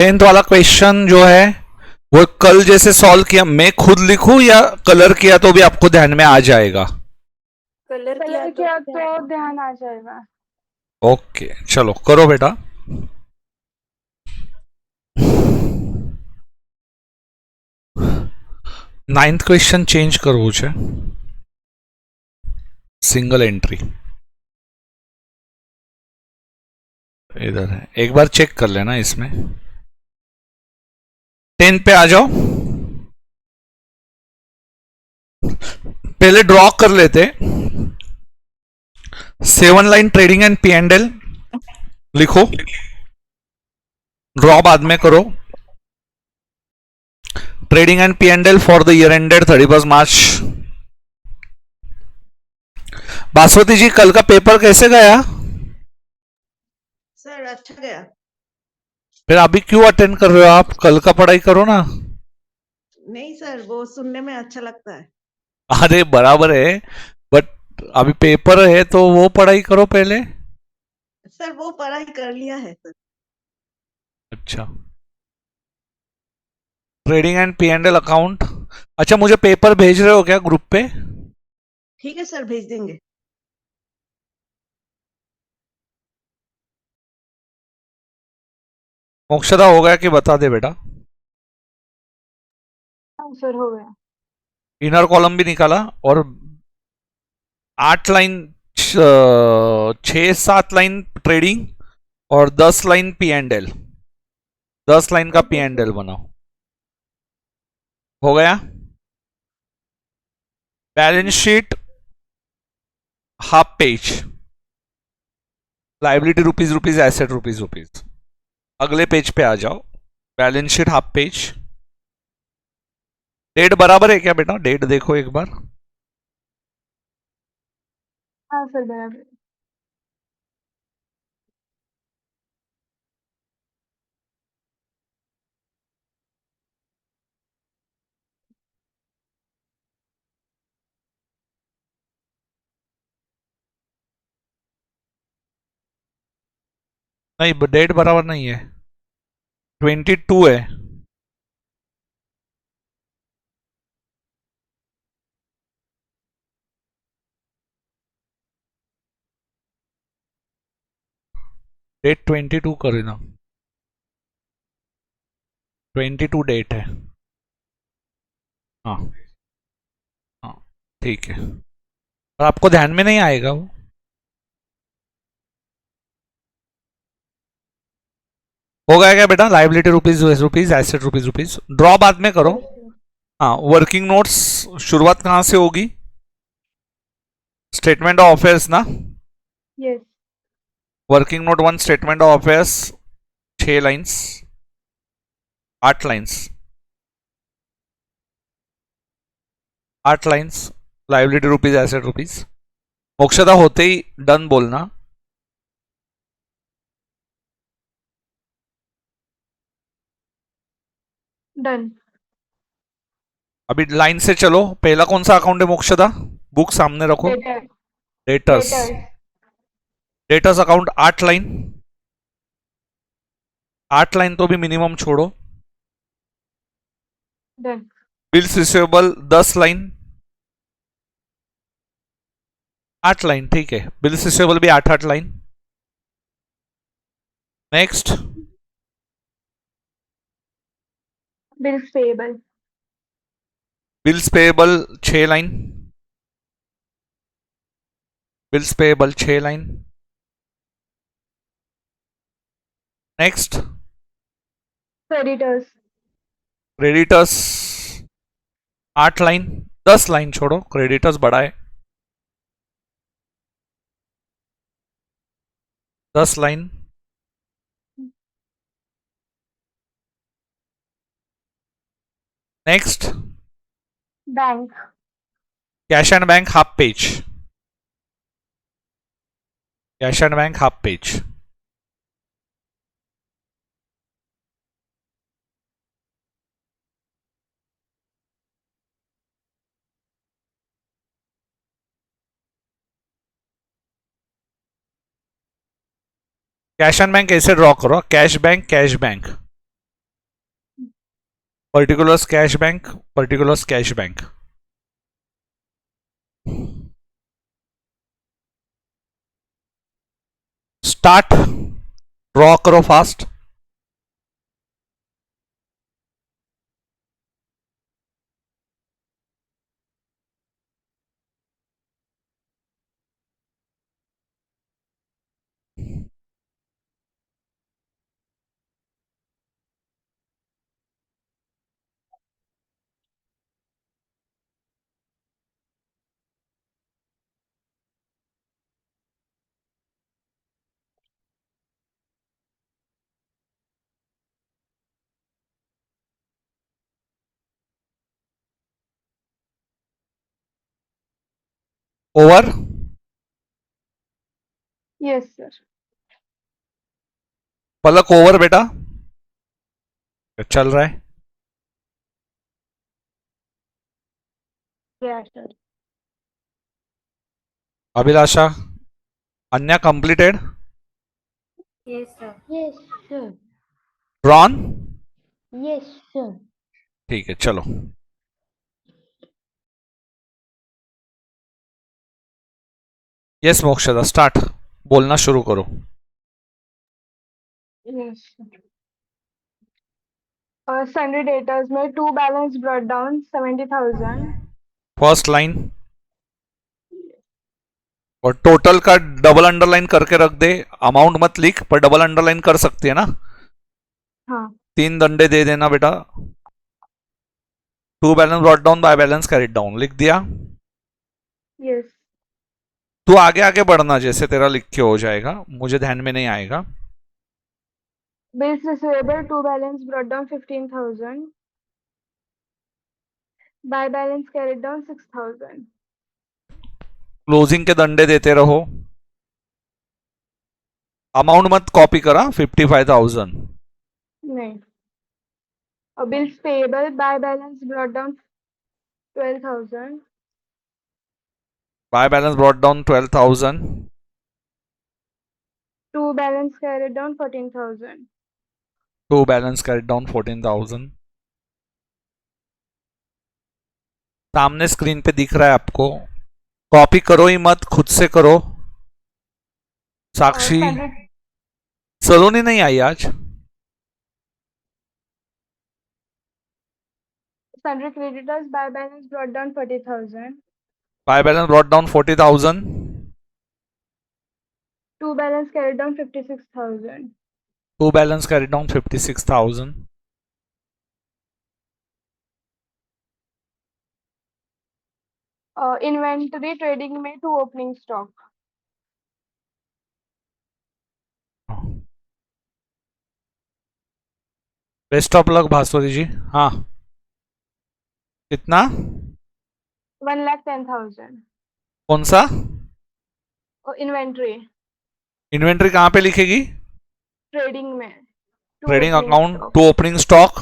10th वाला question जो है वो कल जैसे सॉल्व किया, मैं खुद लिखूं या कलर किया तो भी आपको ध्यान में आ जाएगा? कलर कलर किया किया तो ध्यान आ जाएगा। ओके चलो करो बेटा। नाइन्थ क्वेश्चन चेंज करવું છે, सिंगल एंट्री इधर है, एक बार चेक कर लेना इसमें। 10 पे आ जाओ, पहले ड्रॉ कर लेते। 7 line trading and P and L लिखो, ड्रॉ बाद में करो। Trading and P and L for the year ended 31 मार्च। बासवती जी कल का पेपर कैसे गया? सर अच्छा गया। फिर अभी क्यों अटेंड कर रहे हो आप? कल का पढ़ाई करो ना। नहीं सर, वो सुनने में अच्छा लगता है। अरे बराबर है, बट अभी पेपर है तो वो पढ़ाई करो पहले। सर वो पढ़ाई कर लिया है सर। अच्छा, trading and P and L account. अच्छा, मुझे पेपर भेज रहे हो क्या ग्रुप पे? ठीक है सर, भेज देंगे। मोक्षदा हो गया कि बता दे बेटा? आंसर हो गया। इनर कॉलम भी निकाला और 8 लाइन, 6-7 लाइन ट्रेडिंग और 10 line P and L, 10 line का पी एंड एल बनाओ। हो गया? Balance sheet half page, liability rupees rupees, asset rupees rupees. अगले पेज पे आ जाओ, बैलेंस शीट हाफ पेज। डेट बराबर है क्या बेटा? डेट देखो एक बार। आंसर बराबर। नहीं, डेट बराबर नहीं है, 22 है। डेट 22 करे ना, 22 डेट है। हाँ हाँ ठीक है, और आपको ध्यान में नहीं आएगा वो। हो गया क्या बेटा? Liability rupees rupees, asset rupees rupees. Draw बाद में करो। हाँ, वर्किंग नोट्स शुरुआत कहाँ से होगी? स्टेटमेंट ऑफ अफेयर्स ना? Yes. Working note 1 statement of affairs, 6 lines, 8 lines, 8 lines, liability rupees asset rupees. Mokshada होते ही डन बोलना। डन। अभी लाइन से चलो, पहला कौन सा अकाउंट है मोक्षदा? बुक सामने रखो। Debtor. Debtors, debtors. Debtors account 8 line, 8 line तो भी मिनिमम छोड़ो। Done. Bills receivable 10 line, 8 line ठीक है, बिल्स रिसीवेबल भी 8-8 line. Next, bills payable. Bills payable 6 line, bills payable 6 line. Next, creditors. Creditors 8 line, 10 line छोड़ो, creditors बढ़ाए 10 line. Next, bank. Cash and bank half page, cash and bank half page. Cash and bank कैसे draw करो? Cash bank, cash bank, particulars cash bank, particulars cash bank. Start, draw करो fast. Over, Yes, sir. Palak over बेटा, चल रहा है। Yeah, sir. Abhilasha, Anya completed, Yes, sir. Yes, sir. Drawn, Yes, sir. ठीक है चलो। यस मोक्षदा, स्टार्ट, बोलना शुरू करो। Yes, sir. Sundry datas में two balance brought down 70,000. First line, और टोटल का डबल अंडरलाइन करके रख दे, अमाउंट मत लिख पर डबल अंडरलाइन कर सकती है ना। हाँ. 3 डंडे दे देना बेटा। To balance brought down by balance carried down लिख दिया। Yes. तू आगे आगे बढ़ना, जैसे तेरा लिख के हो जाएगा, मुझे ध्यान में नहीं आएगा। Bills receivable two balance brought down 15,000. Buy balance carried down 6,000. Closing के दंडे देते रहो, अमाउंट मत कॉपी करा। 55,000। नहीं. Bills payable buy balance brought down 12,000. By balance brought down 12,000। Two balance carried down 14,000. To balance carried down 14,000। सामने screen पे दिख रहा है आपको, कॉपी करो ही मत, खुद से करो। साक्षी, सलोनी नहीं आई आज। Sundry creditors buy balance brought down 40,000. By balance brought down 40,000। Two balance carried down 56,000. To balance carried down 56,000। Inventory trading में two opening stock. Best of luck Bhaswati ji. हाँ, कितना? 1,10,000. कौन सा Inventory इन्वेंट्री कहाँ पे लिखेगी? trading में two trading opening account, stock. To opening stock,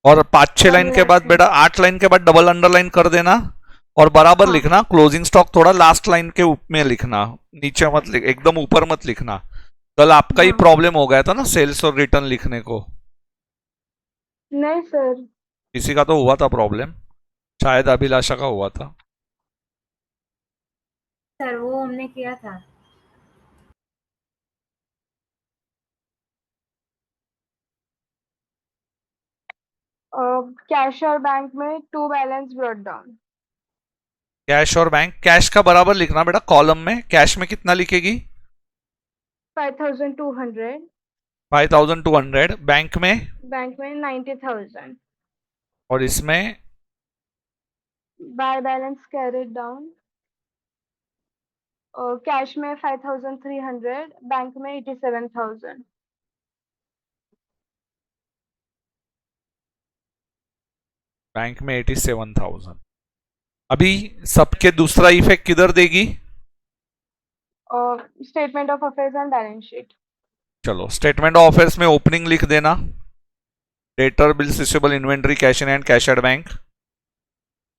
और 5-6 One लाइन के lakh बाद ten. बेटा 8 लाइन के बाद डबल अंडरलाइन कर देना, और बराबर हाँ. लिखना। क्लोजिंग स्टॉक थोड़ा लास्ट लाइन के में लिखना, नीचे मत लिख, एकदम ऊपर मत लिखना। कल आपका ही हाँ. प्रॉब्लम हो गया था ना सेल्स और रिटर्न लिखने को, नहीं सर. किसी का तो हुआ था प्रॉब्लम, शायद अभिलाषा का हुआ था। सर वो हमने किया था। कैश और बैंक में to balance brought down. Cash और बैंक, कैश का बराबर लिखना बेटा कॉलम में। कैश में कितना लिखेगी? 5,200. 5,200। बैंक में, बैंक में 90,000. और इसमें bye balance carried down. Cash में 5,300. बैंक में 87,000. बैंक में 87,000। अभी सबके दूसरा इफेक्ट किधर देगी? Statement of affairs and balance sheet. चलो, स्टेटमेंट ऑफ अफेयर्स में ओपनिंग लिख देना, debtor, bills receivable, inventory, cash in hand, cash at bank.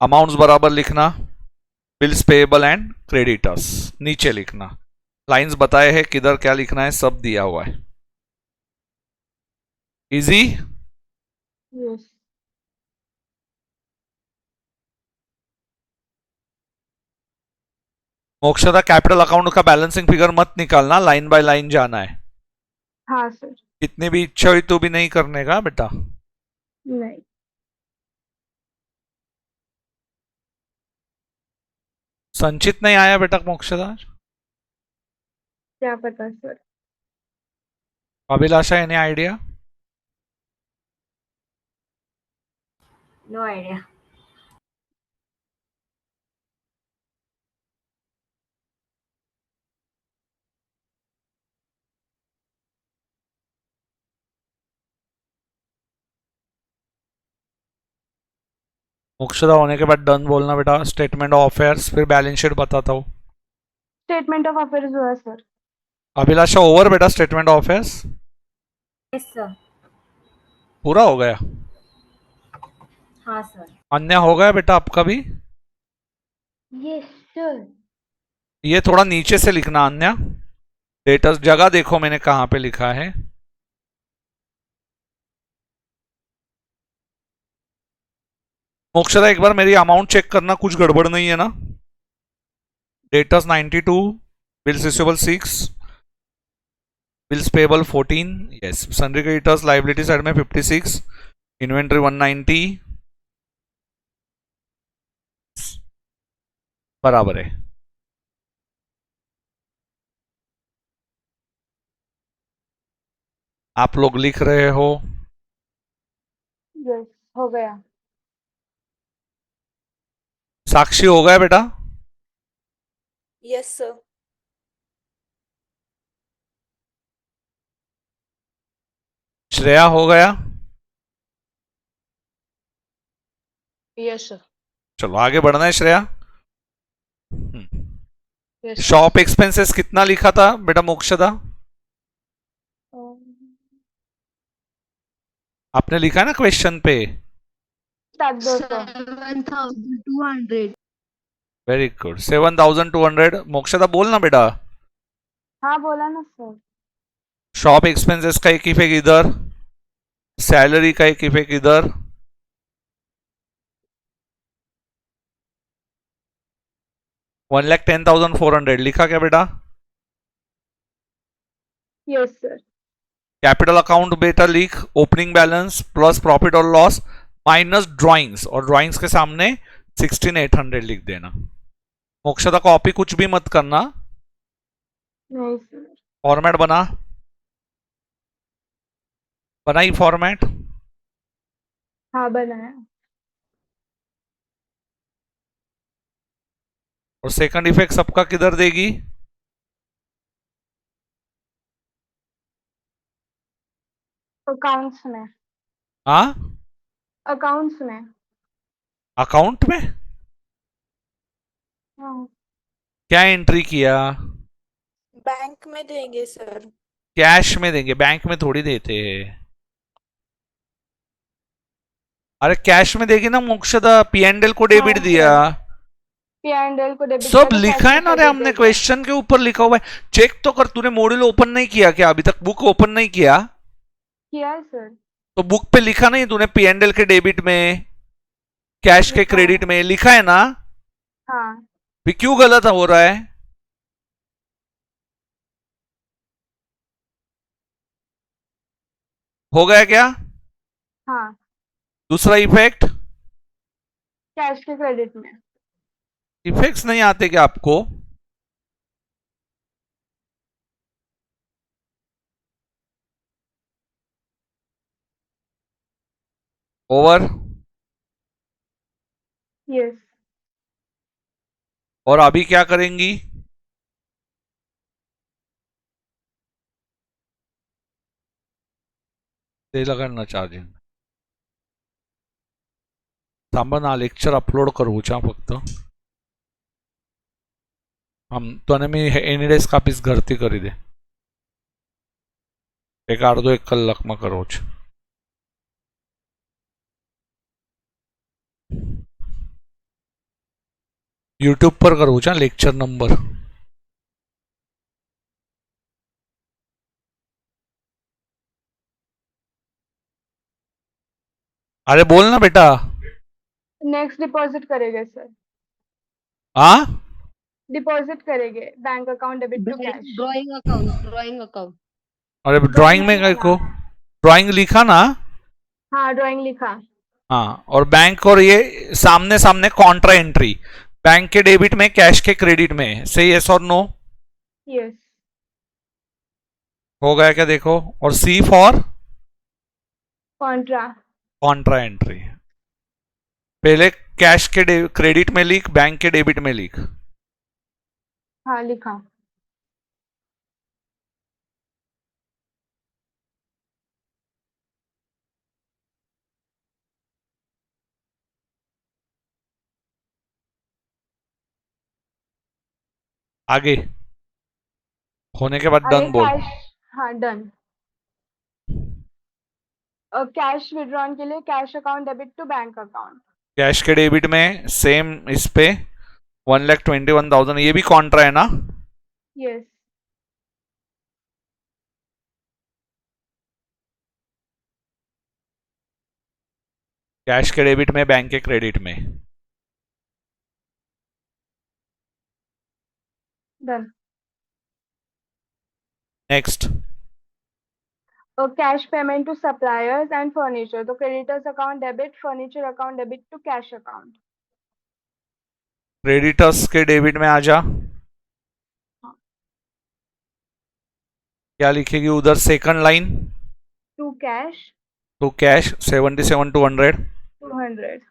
Amounts बराबर लिखना, बिल्स पेएबल एंड क्रेडिटर्स नीचे लिखना। लाइंस बताए हैं किधर क्या लिखना है, सब दिया हुआ है। Easy. Yes. Mokshada capital account का बैलेंसिंग फिगर मत निकालना, लाइन बाय लाइन जाना है। हाँ सर। कितनी भी इच्छा हुई तो भी नहीं करने का बेटा। नहीं। संचित नहीं आया बेटा मोक्षदा। क्या पता sir. Abhilasha any idea? No idea. Mokshada होने के बाद डन बोलना बेटा। स्टेटमेंट ऑफ अफेयर्स, फिर बैलेंस शीट बताता हूँ। स्टेटमेंट ऑफ अफेयर्स हुआ सर। अभिलाषा ओवर बेटा statement of affairs yes sir. पूरा हो गया। हाँ सर। अन्य हो गया बेटा आपका भी। Yes, sir. ये थोड़ा नीचे से लिखना अन्य। डेटा जगह देखो मैंने कहाँ पे लिखा है। मोक्षदा एक बार मेरी अमाउंट चेक करना, कुछ गड़बड़ नहीं है ना। Debtors 92, bills receivable 6, bills payable 14, yes. Sundry creditors liability side में 56, इन्वेंट्री 190 बराबर है। आप लोग लिख रहे हो। यस हो गया। साक्षी हो गया बेटा। Yes, sir. श्रेया हो गया। Yes, sir. चलो आगे बढ़ना है Shreya. Yes, sir. Shop expenses कितना लिखा था बेटा मोक्षदा? आपने लिखा है ना क्वेश्चन पे। 7,200। Very good, 7200। मोक्षदा बोलना बेटा। हाँ बोला ना सर। शॉप एक्सपेंसेस का एक इफेक्ट इधर, सैलरी का एक इफेक्ट इधर। $1,10,400 लिखा क्या बेटा? Yes sir. कैपिटल अकाउंट बेटा लिख, ओपनिंग बैलेंस प्लस प्रॉफिट और लॉस माइनस ड्राइंग्स, और ड्राइंग्स के सामने 16,800 लिख देना। मोक्षदा कॉपी कुछ भी मत करना। नहीं सर। फॉर्मेट बनाई फॉर्मेट। हाँ बनाया। और सेकंड इफेक्ट सबका किधर देगी? अकाउंट्स में। हाँ अकाउंट्स में। अकाउंट में। हाँ। क्या एंट्री किया? बैंक में देंगे सर। कैश में देंगे, बैंक में थोड़ी देते हैं। अरे कैश में देगी ना मोक्षदा, पी&एल को डेबिट हाँ, दिया। P&L को डेबिट सब किया तो लिखा cash है ना में रे, credit हमने देगा। क्वेश्चन के ऊपर लिखा हुआ है। चेक तो कर, तूने मॉड्यूल ओपन नहीं किया क्या अभी तक? बुक ओपन नहीं किया किया है सर। तो बुक पे लिखा नहीं तूने पी&एल के डेबिट में, कैश के लिखा क्रेडिट है। में लिखा है ना? हाँ। भी क्यों गलत हो रहा है? हो गया क्या? हाँ दूसरा इफेक्ट। कैश के क्रेडिट में। इफेक्ट्स नहीं आते क्या आपको? ओवर। यस। और अभी क्या करेंगी? ते लगाना चार्जिंग थांबा ना, लेक्चर अपलोड करूचा फक्त तो मी एनी डेज कापीस घरती करी दे एक अर्धो एक कलाक में करो छ। यूट्यूब पर करूँ छा लेक्चर नंबर। अरे बोल ना बेटा। नेक्स्ट डिपॉजिट करेंगे सर। हाँ डिपॉजिट करेंगे bank account debit to cash. Drawing account अरे ड्राइंग में नहीं को बना। ड्राइंग लिखा ना। हाँ ड्राइंग लिखा। हाँ, और बैंक और ये सामने सामने कॉन्ट्रा एंट्री, बैंक के डेबिट में कैश के क्रेडिट में, से यस और नो। यस। हो गया क्या देखो। और सी फॉर कॉन्ट्रा। Contra entry. पहले कैश के क्रेडिट में लिख, बैंक के डेबिट में लिख। हाँ लिखा। आगे होने के बाद आगे डन बोल। कैश। हाँ डन। कैश विड्रॉन के लिए cash account debit to bank account. Cash के डेबिट में सेम इस पे 1,21,000, ये भी कॉन्ट्रा है ना। यस। कैश के डेबिट में, बैंक के क्रेडिट में। Done. Next. Cash payment to suppliers and furniture, तो creditors account debit, furniture account debit to cash account. Creditors के डेबिट में आ जा। क्या लिखेगी उधर second line. To cash to cash 77,200 200।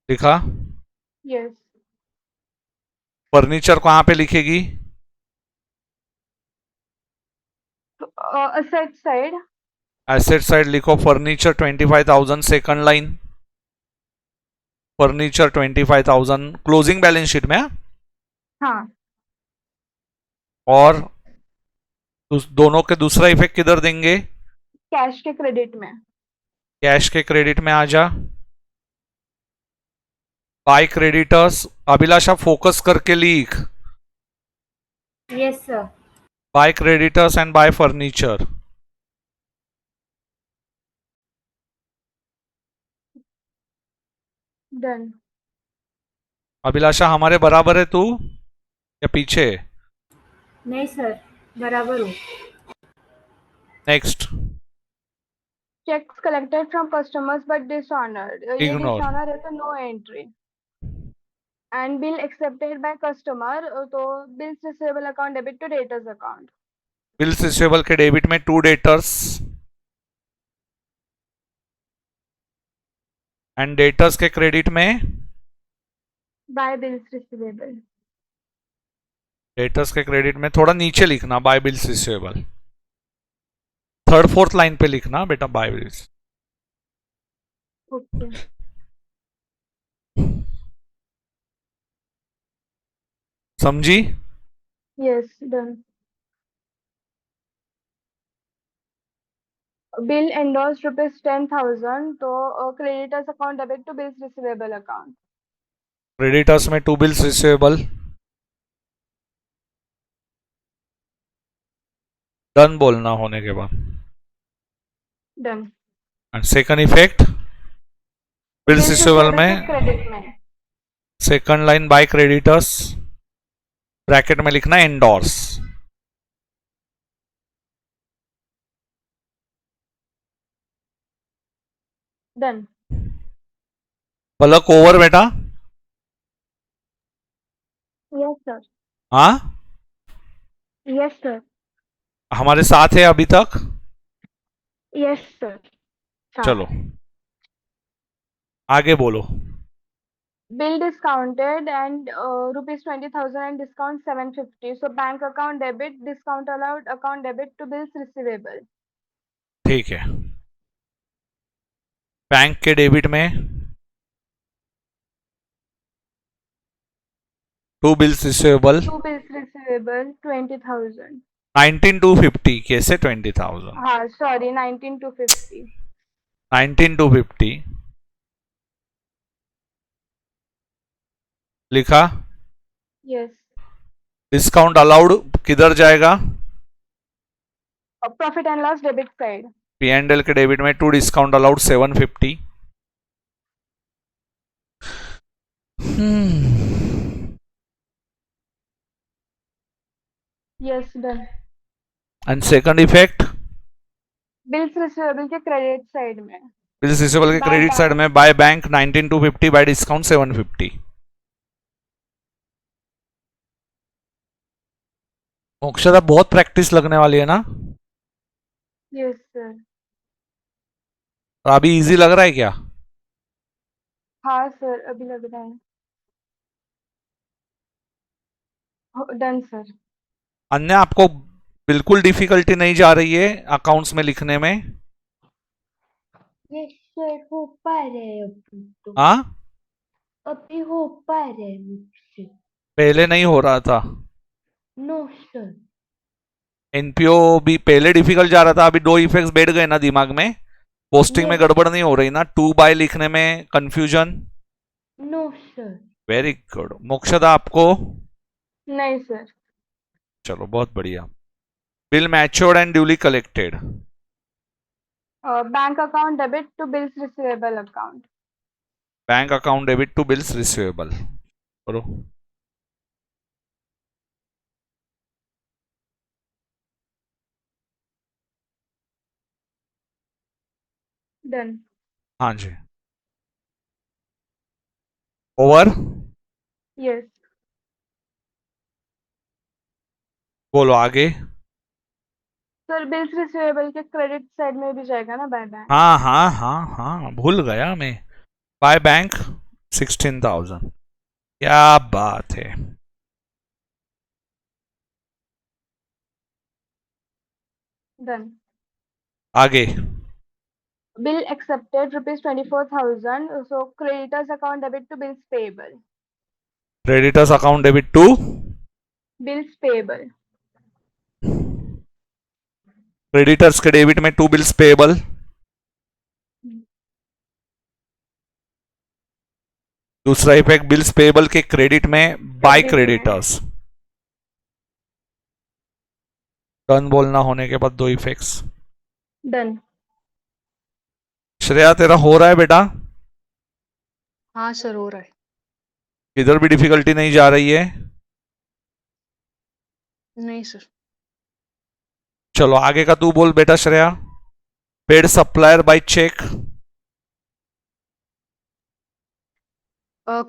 लिखा। यस। फर्नीचर कहाँ पे लिखेगी। Asset side. एसेट साइड लिखो, furniture 25,000 second line. Furniture 25,000 closing balance sheet में। हाँ। और दोनों के दूसरा इफेक्ट किधर देंगे। कैश के क्रेडिट में। कैश के क्रेडिट में आ जा। बाय क्रेडिटर्स, अभिलाषा फोकस करके लिख। Yes, sir. By creditors and by furniture. Done. Abhilasha हमारे बराबर है तू या पीछे। नहीं सर, बराबर हूँ। Next. Cheques collected from customers but dishonoured, ये Ignore. डिसऑनर है तो no entry. And bill accepted by customer, तो bills receivable account debit to debtors account. Bills receivable के डेबिट में टू डेटर्स एंड डेटर्स के credit में by bills receivable. Debtors के credit में थोड़ा नीचे लिखना, by bills receivable. Third fourth line पे लिखना बेटा, बाय बिल्स। ओके। समझी। Yes done. बिल एंडोर्स ₹10,000, तो creditors account debit to bills receivable account. Creditors में टू बिल्स रिसीवेबल। डन बोलना होने के बाद। Done. And second effect, bills receivable में क्रेडिट में। Second line by creditors, bracket में लिखना एंडोर्स। डन। पलक ओवर बेटा। Yes sir. हाँ, यस सर। हमारे साथ है अभी तक। Yes sir. चलो आगे बोलो। Bill discounted and ₹20,000 and discount 750. So bank account debit, discount allowed, account debit to bills receivable. ठीक है। बैंक के डेबिट में to bills receivable, Two bills receivable 20,000. 19,250 कैसे 20,000। हाँ sorry 19,250. 19,250 लिखा। Yes. डिस्काउंट अलाउड किधर जाएगा। Profit and loss debit side. P&L के डेबिट में to discount allowed 750। Yes, done. And second effect Bills receivable के credit side में. बिल्स रिसीवेबल के By क्रेडिट साइड bank. में by bank 19250 by discount 750। Mokshada बहुत practice लगने वाली है ना? Yes, sir. और अभी इजी लग रहा है क्या? हाँ sir, अभी लग रहा है. Done, sir. अन्य आपको बिल्कुल डिफिकल्टी नहीं जा रही है अकाउंट्स में लिखने में? Yes, sir. हो पा रहे हैं अभी तो. हाँ, अभी हो पा रहे हैं मुझसे. पहले नहीं हो रहा था। No, sir. एनपीओ भी पहले डिफिकल्ट जा रहा था, अभी दो इफेक्ट्स बैठ गए ना दिमाग में। पोस्टिंग में Yes. गड़बड़ नहीं हो रही ना? 2 बाय लिखने में confusion? No, sir. Very good. Mokshada आपको? नहीं sir. चलो बहुत बढ़िया। Bill matured and duly collected. Bank account debit to bills receivable account. Bank account debit to bills receivable करो। Done. हाँ जी, ओवर। Yes. बोलो आगे। Sir, bills receivable के credit side में भी जाएगा ना by bank. हाँ हाँ हाँ हाँ, भूल गया मैं। By bank 16,000। क्या बात है। Done. आगे। Bill accepted rupees 24,000. So creditors account debit to bills payable. Creditors account debit to Bills payable. Creditors के डेबिट में टू बिल्स पेएबल। दूसरा इफेक्ट बिल्स पेएबल के क्रेडिट में बाय Credit में. क्रेडिटर्स। टर्न बोलना होने के बाद दो इफेक्ट्स। Done. श्रेया तेरा हो रहा है बेटा? हाँ सर हो रहा है. इधर भी डिफिकल्टी नहीं जा रही है? नहीं सर. चलो आगे का तू बोल बेटा Shreya. Paid supplier by cheque.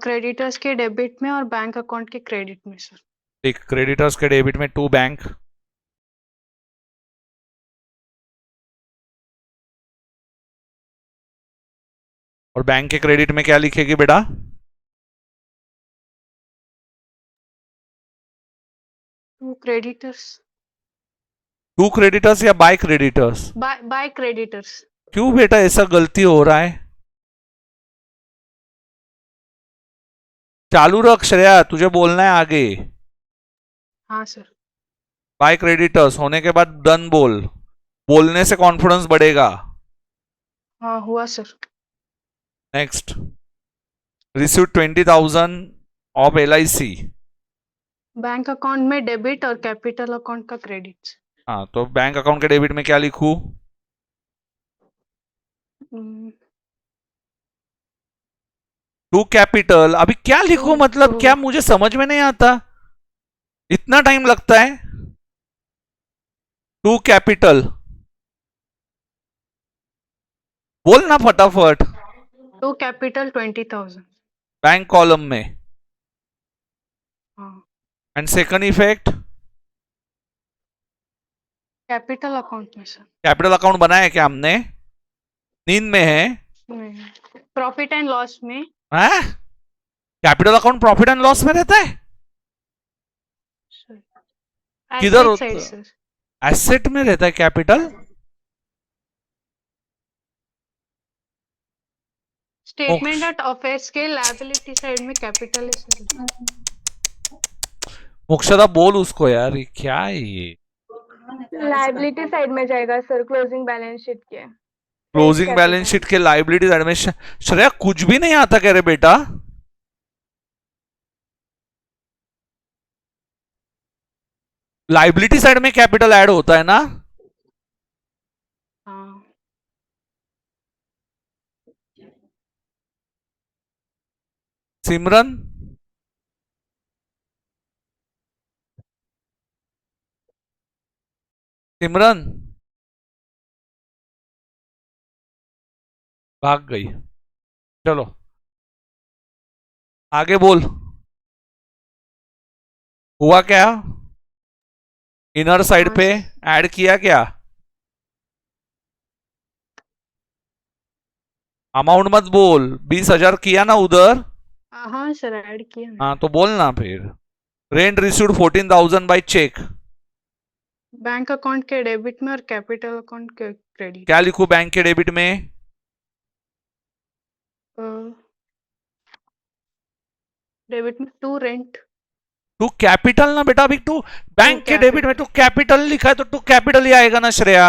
Creditors के डेबिट में और बैंक अकाउंट के क्रेडिट में सर. ठीक, क्रेडिटर्स के डेबिट में टू बैंक। और बैंक के क्रेडिट में क्या लिखेगी बेटा? To creditors. टू क्रेडिटर्स या बाय क्रेडिटर्स? By creditors. क्यों बेटा ऐसा गलती हो रहा है? चालू रख श्रेया, तुझे बोलना है आगे। हाँ सर. बाय क्रेडिटर्स होने के बाद डन बोल। बोलने से कॉन्फिडेंस बढ़ेगा। हाँ हुआ sir. Next, receive 20,000 of LIC। Bank account में डेबिट और कैपिटल अकाउंट का क्रेडिट. हाँ, तो बैंक अकाउंट के डेबिट में क्या लिखूं? To capital. अभी क्या लिखूं, मतलब क्या मुझे समझ में नहीं आता, इतना टाइम लगता है। टू कैपिटल बोलना फटाफट। To capital 20,000. बैंक कॉलम में। हाँ. And second effect capital account में सर. कैपिटल अकाउंट बनाया क्या हमने? नींद में है? प्रॉफिट एंड लॉस में. Capital account profit and loss में रहता है? किधर होता है? सर. एसेट में रहता है कैपिटल? स्टेटमेंट ऑफ अफेयर्स के लायबिलिटी साइड में कैपिटल है सर. मोक्षदा बोल उसको यार, ये क्या है ये? Liability side में जाएगा sir, closing balance sheet के. Closing Capital. बैलेंस शीट के लाइबिलिटी साइड में। श्रेया कुछ भी नहीं आता कह रहे बेटा। लाइबिलिटी साइड में कैपिटल ऐड होता है ना? हाँ. सिमरन सिमरन भाग गई। चलो आगे बोल, हुआ क्या? इनर साइड हाँ पे ऐड किया क्या? अमाउंट मत बोल, 20,000 किया ना उधर। हाँ सर ऐड किया ना। हाँ तो बोलना फिर। Rent received 14,000 by cheque. Bank account के डेबिट में और कैपिटल अकाउंट के क्रेडिट। क्या लिखूं बैंक के डेबिट में? डेबिट में टू रेंट। टू कैपिटल ना बेटा, अभी तू बैंक के डेबिट में कैपिटल। तू कैपिटल लिखा है तो टू कैपिटल ही आएगा ना श्रेया।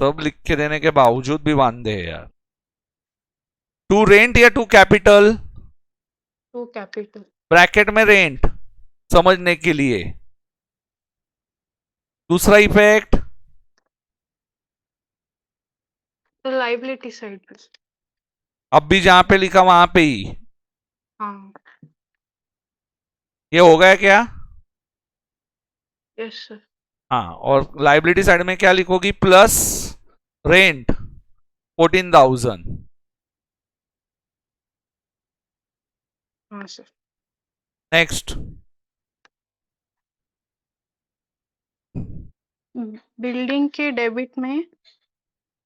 सब लिख के देने के बावजूद भी बांधे है यार। टू रेंट या to capital? To capital. Bracket में रेंट समझने के लिए। दूसरा इफेक्ट, तो लाइबिलिटी साइड पे। अब भी जहां पे लिखा वहां पे ही हाँ ये हो गया क्या? Yes sir. हाँ, और लाइबिलिटी साइड में क्या लिखोगी? Plus rent 14,000। हाँ सर। नेक्स्ट, बिल्डिंग के डेबिट में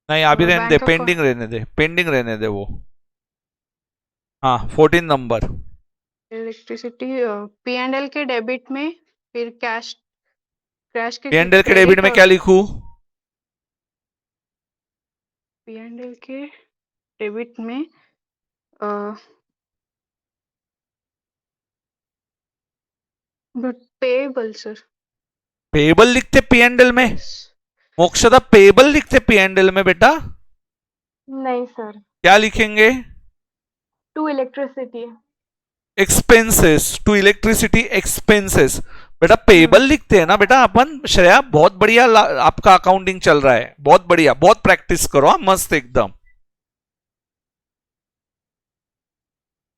नहीं अभी रहने दे, बैंक पेंडिंग रहने दे, पेंडिंग रहने दे वो। हाँ 14 number. Electricity P and L के डेबिट में, फिर कैश कैश के पीएनएल के डेबिट क्रेडिट में और क्या लिखूं? पी एंड एल के डेबिट में पेएबल सर। पेबल लिखते पीएनएल में? मोक्षदा पेबल लिखते पीएनएल में बेटा? नहीं सर, क्या लिखेंगे? To electricity. Expenses, to electricity expenses. बेटा पेबल लिखते हैं ना बेटा अपन। श्रेया बहुत बढ़िया आपका अकाउंटिंग चल रहा है, बहुत बढ़िया, बहुत प्रैक्टिस करो, हाँ, मस्त एकदम।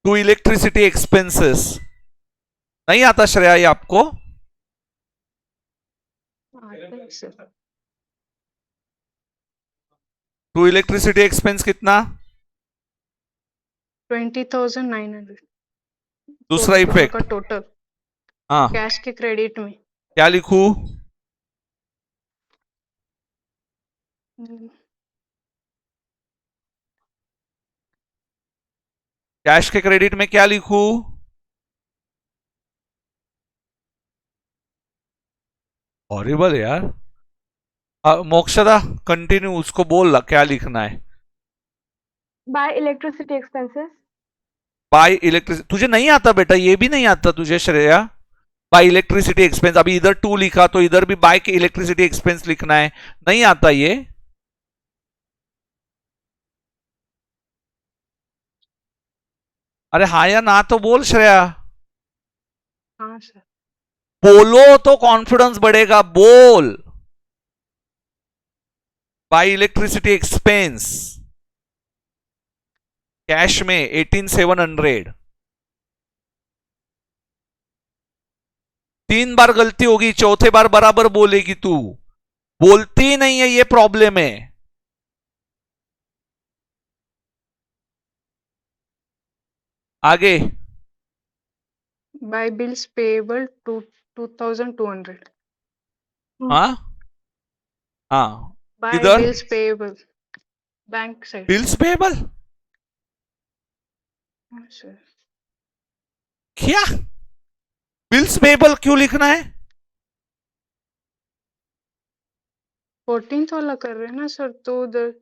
टू इलेक्ट्रिसिटी एक्सपेंसेस नहीं आता श्रेया ये आपको? टू इलेक्ट्रिसिटी एक्सपेंस कितना? 20,900। दूसरा इफेक्ट, टोटल हाँ कैश के क्रेडिट में। क्या लिखूं? कैश के क्रेडिट में क्या लिखूं? हॉरिबल यार। मोक्षदा कंटिन्यू, उसको बोल क्या लिखना है। Bye electricity expenses. Bye electricity तुझे नहीं आता बेटा, ये भी नहीं आता तुझे श्रेया। बाय इलेक्ट्रिसिटी एक्सपेंस, अभी इधर टू लिखा तो इधर भी बाय के इलेक्ट्रिसिटी एक्सपेंस लिखना है, नहीं आता ये। अरे हाँ या ना तो बोल श्रेया। हाँ सर। बोलो तो कॉन्फिडेंस बढ़ेगा, बोल। बाय इलेक्ट्रिसिटी एक्सपेंस कैश में 18,700। 3 बार गलती होगी, चौथे बार बराबर बोलेगी तू। बोलती ही नहीं है, ये प्रॉब्लम है। आगे, बाय बिल्स पेएबल 2,200। हाँ हाँ, बाय इधर bills payable bank side. Bills payable हाँ सर। क्या? बिल्स पेबल क्यों लिखना है? 14th वाला कर रहे हैं ना सर, तो उधर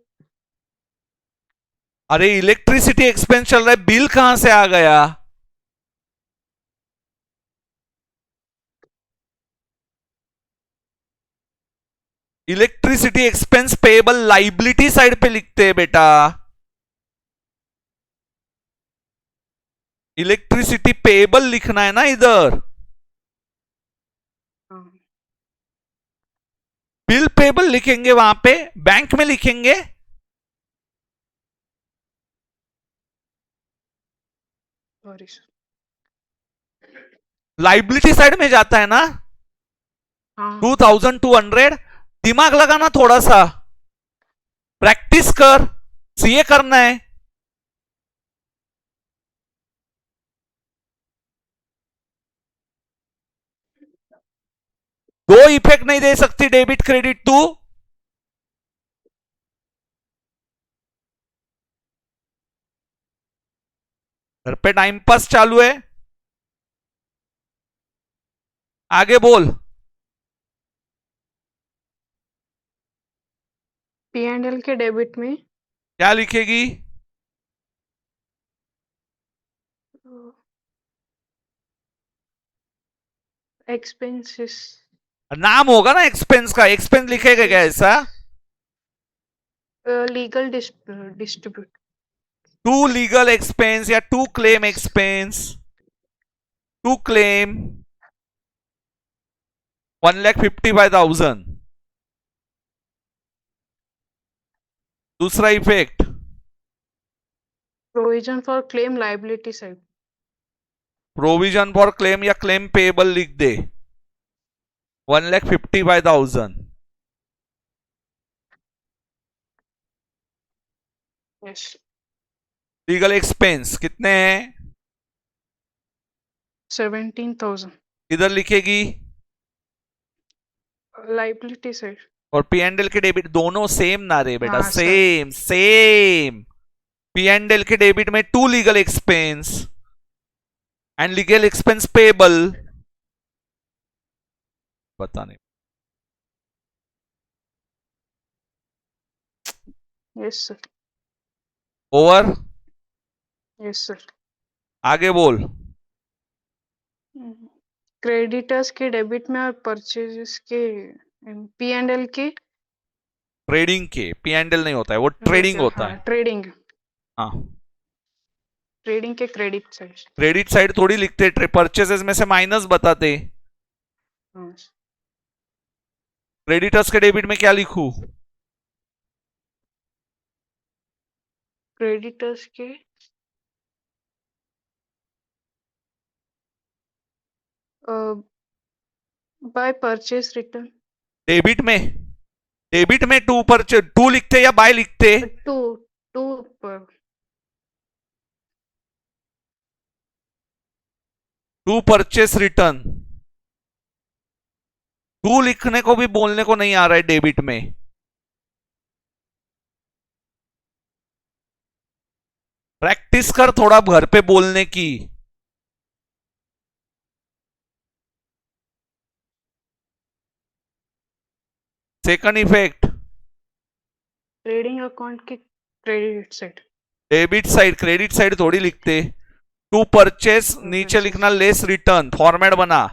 अरे इलेक्ट्रिसिटी एक्सपेंस चल रहा है, बिल कहां से आ गया? Electricity expense payable liability side पे लिखते हैं बेटा। इलेक्ट्रिसिटी पेबल लिखना है ना इधर। बिल पेबल लिखेंगे वहां पे, बैंक में लिखेंगे। Sorry sir. लाइबिलिटी साइड में जाता है ना। हाँ 2200, दिमाग लगाना थोड़ा सा, प्रैक्टिस कर, सीए करना है। दो इफेक्ट नहीं दे सकती डेबिट क्रेडिट तू। घर पे टाइम पास चालू है, आगे बोल। P&L के डेबिट में क्या लिखेगी? एक्सपेंसेस नाम होगा ना एक्सपेंस का, एक्सपेंस लिखेगा क्या ऐसा? Legal distribute to legal expense या to claim expense, to claim 1,55,000। दूसरा effect provision for claim liability side provision for claim या क्लेम पेएबल लिख दे 1,55,000। यस लीगल एक्सपेंस कितने हैं? 17,000 किधर लिखेगी? लाइबिलिटी साइड और पी&एल के डेबिट दोनों सेम ना रे बेटा, हाँ, सेम सेम। पी&एल के डेबिट में to legal expense and legal expense payable, पता नहीं। Yes sir over, yes sir आगे बोल। क्रेडिटर्स के डेबिट में और परचेजेस के P&L के ट्रेडिंग के पी&एल नहीं होता है, वो ट्रेडिंग होता है। ट्रेडिंग हाँ, ट्रेडिंग के क्रेडिट साइड क्रेडिट साइड थोड़ी लिखते, परचेसेस में से माइनस बताते। क्रेडिटर्स के डेबिट में क्या लिखूं? क्रेडिटर्स के बाय परचेस रिटर्न डेबिट में, डेबिट में टू परचेज, टू लिखते या बाय लिखते? To to to purchase return, to लिखने को भी बोलने को नहीं आ रहा है डेबिट में। प्रैक्टिस कर थोड़ा घर पे बोलने की। सेकंड इफेक्ट ट्रेडिंग अकाउंट के credit side debit side, credit side थोड़ी लिखते। टू परचेस नीचे लिखना लेस रिटर्न, फॉर्मेट बना।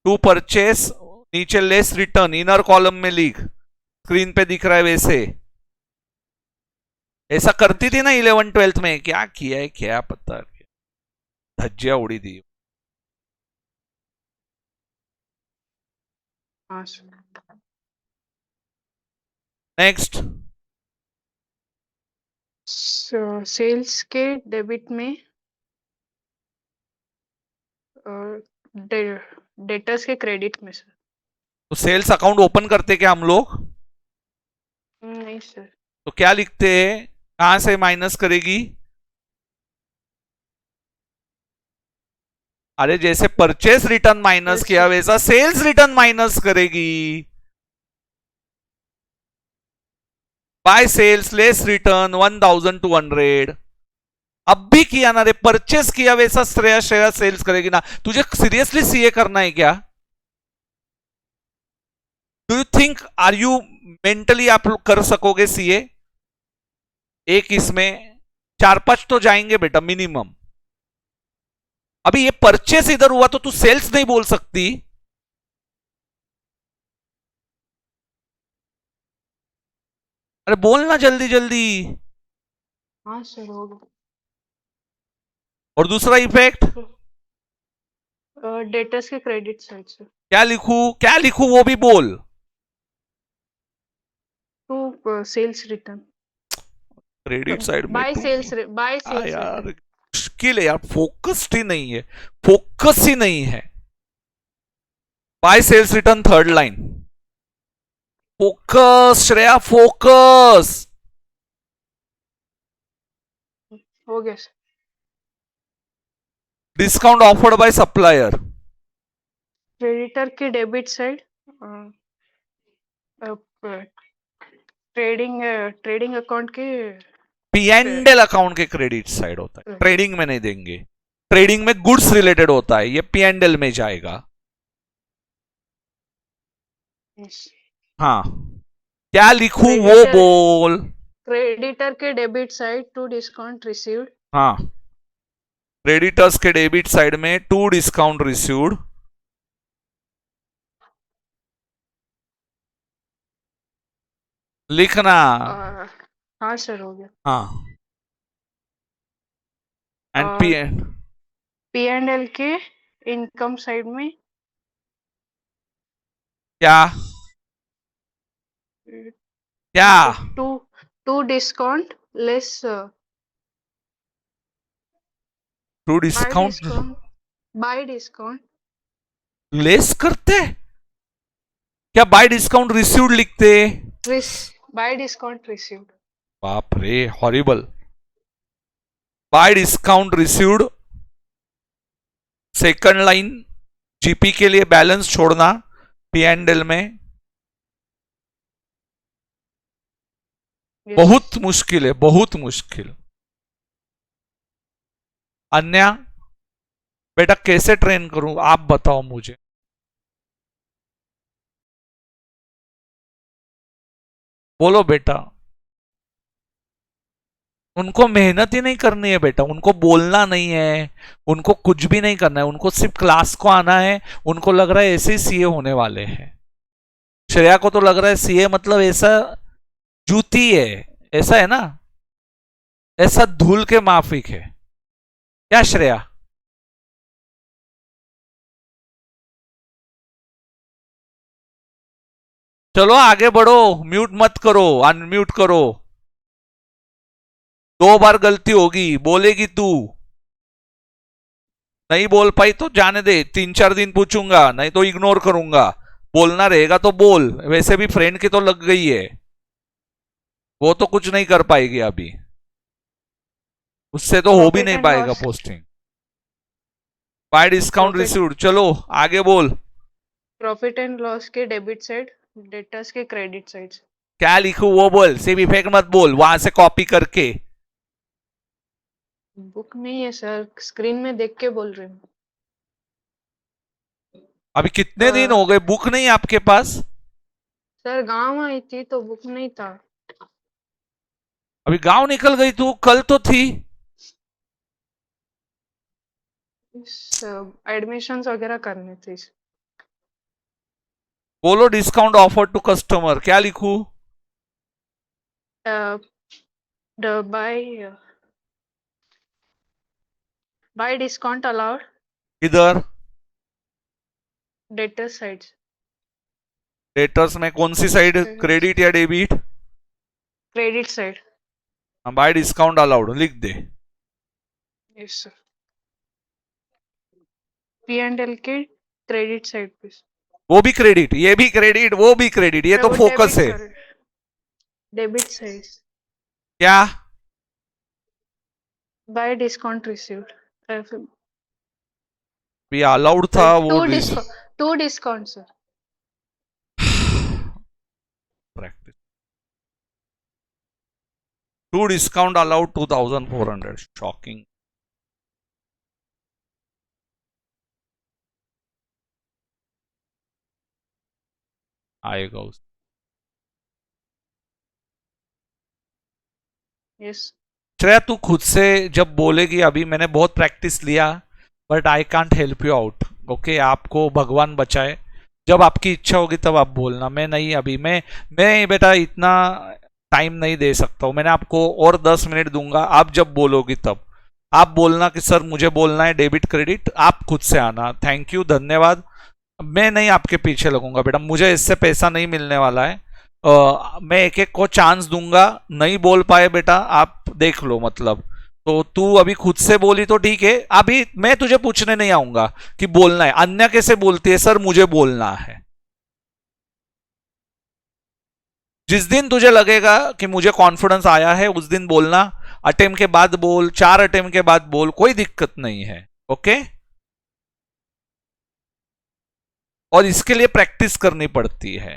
टू परचेस नीचे लेस रिटर्न, इनर कॉलम में लिख, स्क्रीन पे दिख रहा है वैसे। ऐसा करती थी ना 11th-12th में, क्या किया है क्या पता, धज्जियां उड़ी दी। हाँ सर नेक्स्ट, सेल्स के डेबिट में डेटर्स के क्रेडिट में सर तो सेल्स अकाउंट ओपन करते क्या हम लोग? नहीं सर तो क्या लिखते हैं, कहां से माइनस करेगी? अरे जैसे परचेस रिटर्न माइनस किया वैसा सेल्स रिटर्न माइनस करेगी। By sales less return 1,200। अब भी किया ना रे, परचेस किया वैसा श्रेया सेल्स करेगी ना। तुझे सीरियसली सीए करना है क्या? Do you think, are you mentally आप लोग कर सकोगे सीए? एक इसमें 4-5 तो जाएंगे बेटा मिनिमम। अभी ये परचेस इधर हुआ तो तू सेल्स नहीं बोल सकती। अरे बोलना जल्दी जल्दी। हाँ सर हो गया और दूसरा इफेक्ट डेटर्स के क्रेडिट साइड सर क्या लिखूं वो भी बोल। To sales return credit side में बाय सेल्स यार मुश्किल है यार, फोकस्ड ही नहीं है, फोकस ही नहीं है। By sales return third line. Focus Shreya, focus. हो गया sir. Discount offered by supplier. Creditor के डेबिट साइड ट्रेडिंग अकाउंट के P&L अकाउंट के क्रेडिट साइड होता है, ट्रेडिंग में नहीं देंगे. ट्रेडिंग में गुड्स रिलेटेड होता है, ये P&L में जाएगा. हाँ, क्या लिखूं वो बोल. क्रेडिटर के debit side to discount received. हाँ, क्रेडिटर्स के डेबिट साइड में टू डिस्काउंट रिसीव्ड. लिखना. हाँ सर हो गया. हाँ, एंड P&L के इनकम साइड में क्या क्या to discount less to discount by discount less करते. क्या बाय डिस्काउंट रिसीव्ड लिखते. By discount received. बाप रे, horrible. By discount received. Second line, GP के लिए बैलेंस छोड़ना P&L में. बहुत मुश्किल है, बहुत मुश्किल. अन्या बेटा कैसे ट्रेन करूं, आप बताओ मुझे. बोलो बेटा. उनको मेहनत ही नहीं करनी है बेटा, उनको बोलना नहीं है, उनको कुछ भी नहीं करना है, उनको सिर्फ क्लास को आना है. उनको लग रहा है ऐसे ही सीए होने वाले हैं. श्रेया को तो लग रहा है सीए मतलब ऐसा जूती है, ऐसा है ना, ऐसा धूल के माफिक है. क्या श्रेया? चलो आगे बढ़ो, म्यूट मत करो, अनम्यूट करो. 2 बार गलती होगी, बोलेगी तू. नहीं बोल पाई तो जाने दे, 3-4 दिन पूछूंगा, नहीं तो इग्नोर करूंगा. बोलना रहेगा तो बोल. वैसे भी फ्रेंड की तो लग गई है, वो तो कुछ नहीं कर पाएगी अभी, उससे तो हो भी नहीं पाएगा पोस्टिंग. Bye discount received. चलो आगे बोल. प्रॉफिट एंड लॉस के डेबिट साइड, डेटर्स के क्रेडिट साइड. क्या लिखूं वो बोल, सिर्फ इफेक्ट मत बोल, वहां से कॉपी करके. बुक नहीं है सर, स्क्रीन में देख के बोल रही हूँ. अभी कितने दिन हो गए, बुक नहीं आपके पास? सर गांव आई थी तो बुक नहीं था. अभी गांव निकल गई तू, कल तो थी. एडमिशंस वगैरह करने थे. बोलो डिस्काउंट ऑफर टू कस्टमर. क्या लिखूं? By discount allowed. इधर डेटर साइड. डेटर्स में कौन सी साइड, क्रेडिट या debit? Credit side. By discount allowed लिख दे. Yes sir. P&L के क्रेडिट साइड पे. वो भी क्रेडिट, ये भी क्रेडिट, वो भी क्रेडिट, ये तो फोकस है. Debit side. क्या? By discount received. भी अलाउड था वो. To discount sir. Practice. To discount allowed 2400. Shocking. आएगा उस. यस. श्रेया तू खुद से जब बोलेगी, अभी मैंने बहुत प्रैक्टिस लिया, but I can't help you out. Okay, आपको भगवान बचाए. जब आपकी इच्छा होगी तब आप बोलना. मैं नहीं, अभी मैं बेटा इतना टाइम नहीं दे सकता हूँ. मैंने आपको और 10 मिनट दूंगा. आप जब बोलोगी तब आप बोलना कि सर मुझे बोलना है डेबिट क्रेडिट. आप खुद से आना. थैंक यू, धन्यवाद. मैं नहीं आपके पीछे लगूंगा बेटा, मुझे इससे पैसा नहीं मिलने वाला है. मैं एक एक को चांस दूंगा. नहीं बोल पाए बेटा, आप देख लो, मतलब तो तू अभी खुद से बोली तो ठीक है, अभी मैं तुझे पूछने नहीं आऊंगा कि बोलना है। अन्य कैसे बोलती है, सर मुझे बोलना है। जिस दिन तुझे लगेगा कि मुझे कॉन्फिडेंस आया है उस दिन बोलना। अटेम्प्ट के बाद बोल, 4 अटेम्प्ट के बाद बोल, कोई दिक्कत नहीं है। ओके। और इसके लिए प्रैक्टिस करनी पड़ती है,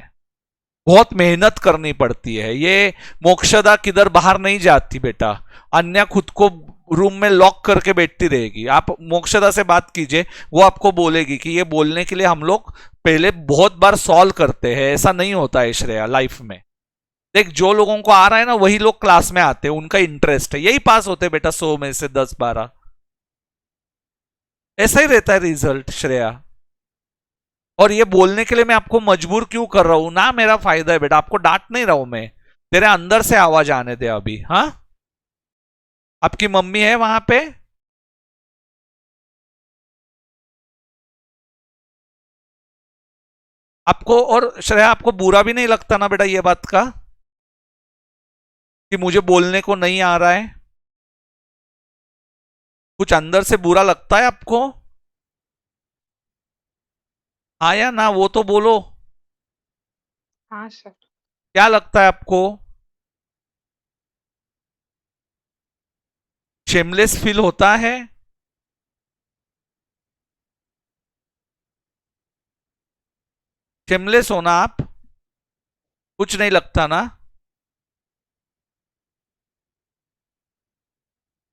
बहुत मेहनत करनी पड़ती है। ये मोक्षदा किधर बाहर नहीं जाती बेटा। अन्य खुद को रूम में लॉक करके बैठती रहेगी। आप मोक्षदा से बात कीजिए, वो आपको बोलेगी कि ये बोलने के लिए हम लोग पहले बहुत बार सॉल्व करते हैं, ऐसा नहीं होता है श्रेया लाइफ में। देख, जो लोगों को आ रहा है ना वही लोग क्लास में आते हैं, उनका इंटरेस्ट है, यही पास होते हैं बेटा 100 में से 10-12। ऐसा ही रहता है रिजल्ट श्रेया। और ये बोलने के लिए मैं आपको मजबूर क्यों कर रहा हूं ना, मेरा फायदा है बेटा, आपको डांट नहीं रहा हूं मैं, तेरे अंदर से आवाज आने दे अभी। हाँ, आपकी मम्मी है वहां पे? आपको और श्रेया आपको बुरा भी नहीं लगता ना बेटा ये बात का कि मुझे बोलने को नहीं आ रहा है? कुछ अंदर से बुरा लगता है आपको? आया ना, वो तो बोलो, हाँ सर। क्या लगता है आपको? शेमलेस फील होता है? शेमलेस हो ना आप? कुछ नहीं लगता ना?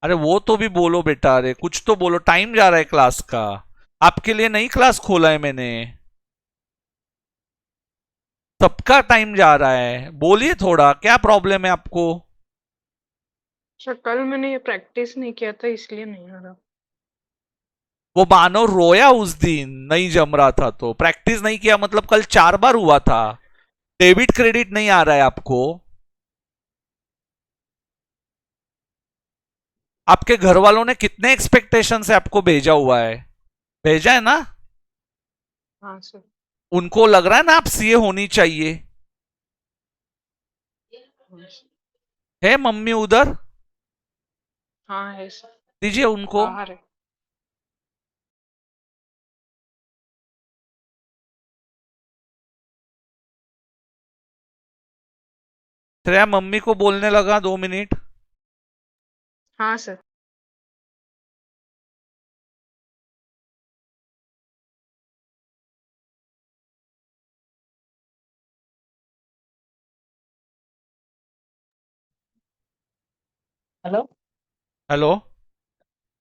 अरे वो तो भी बोलो बेटा, अरे कुछ तो बोलो, टाइम जा रहा है क्लास का। आपके लिए नई क्लास खोला है मैंने, सबका टाइम जा रहा है, बोलिए थोड़ा, क्या प्रॉब्लम है आपको? सर कल मैंने ये प्रैक्टिस नहीं किया था इसलिए नहीं आ रहा। वो मानव रोया उस दिन, नहीं जम रहा था तो प्रैक्टिस नहीं किया मतलब कल 4 बार हुआ था। डेबिट क्रेडिट नहीं आ रहा है आपको? आपके घर वालों ने कितने एक्सपेक्टेशन से आपको भेजा हुआ है? भेजा है ना? हाँ सर। उनको लग रहा है ना आप सीए होनी चाहिए? है मम्मी उधर? हाँ है सर, दीजिए उनको। बाहर है। श्रेया मम्मी को बोलने लगा 2 मिनट। हाँ सर। हेलो। हेलो।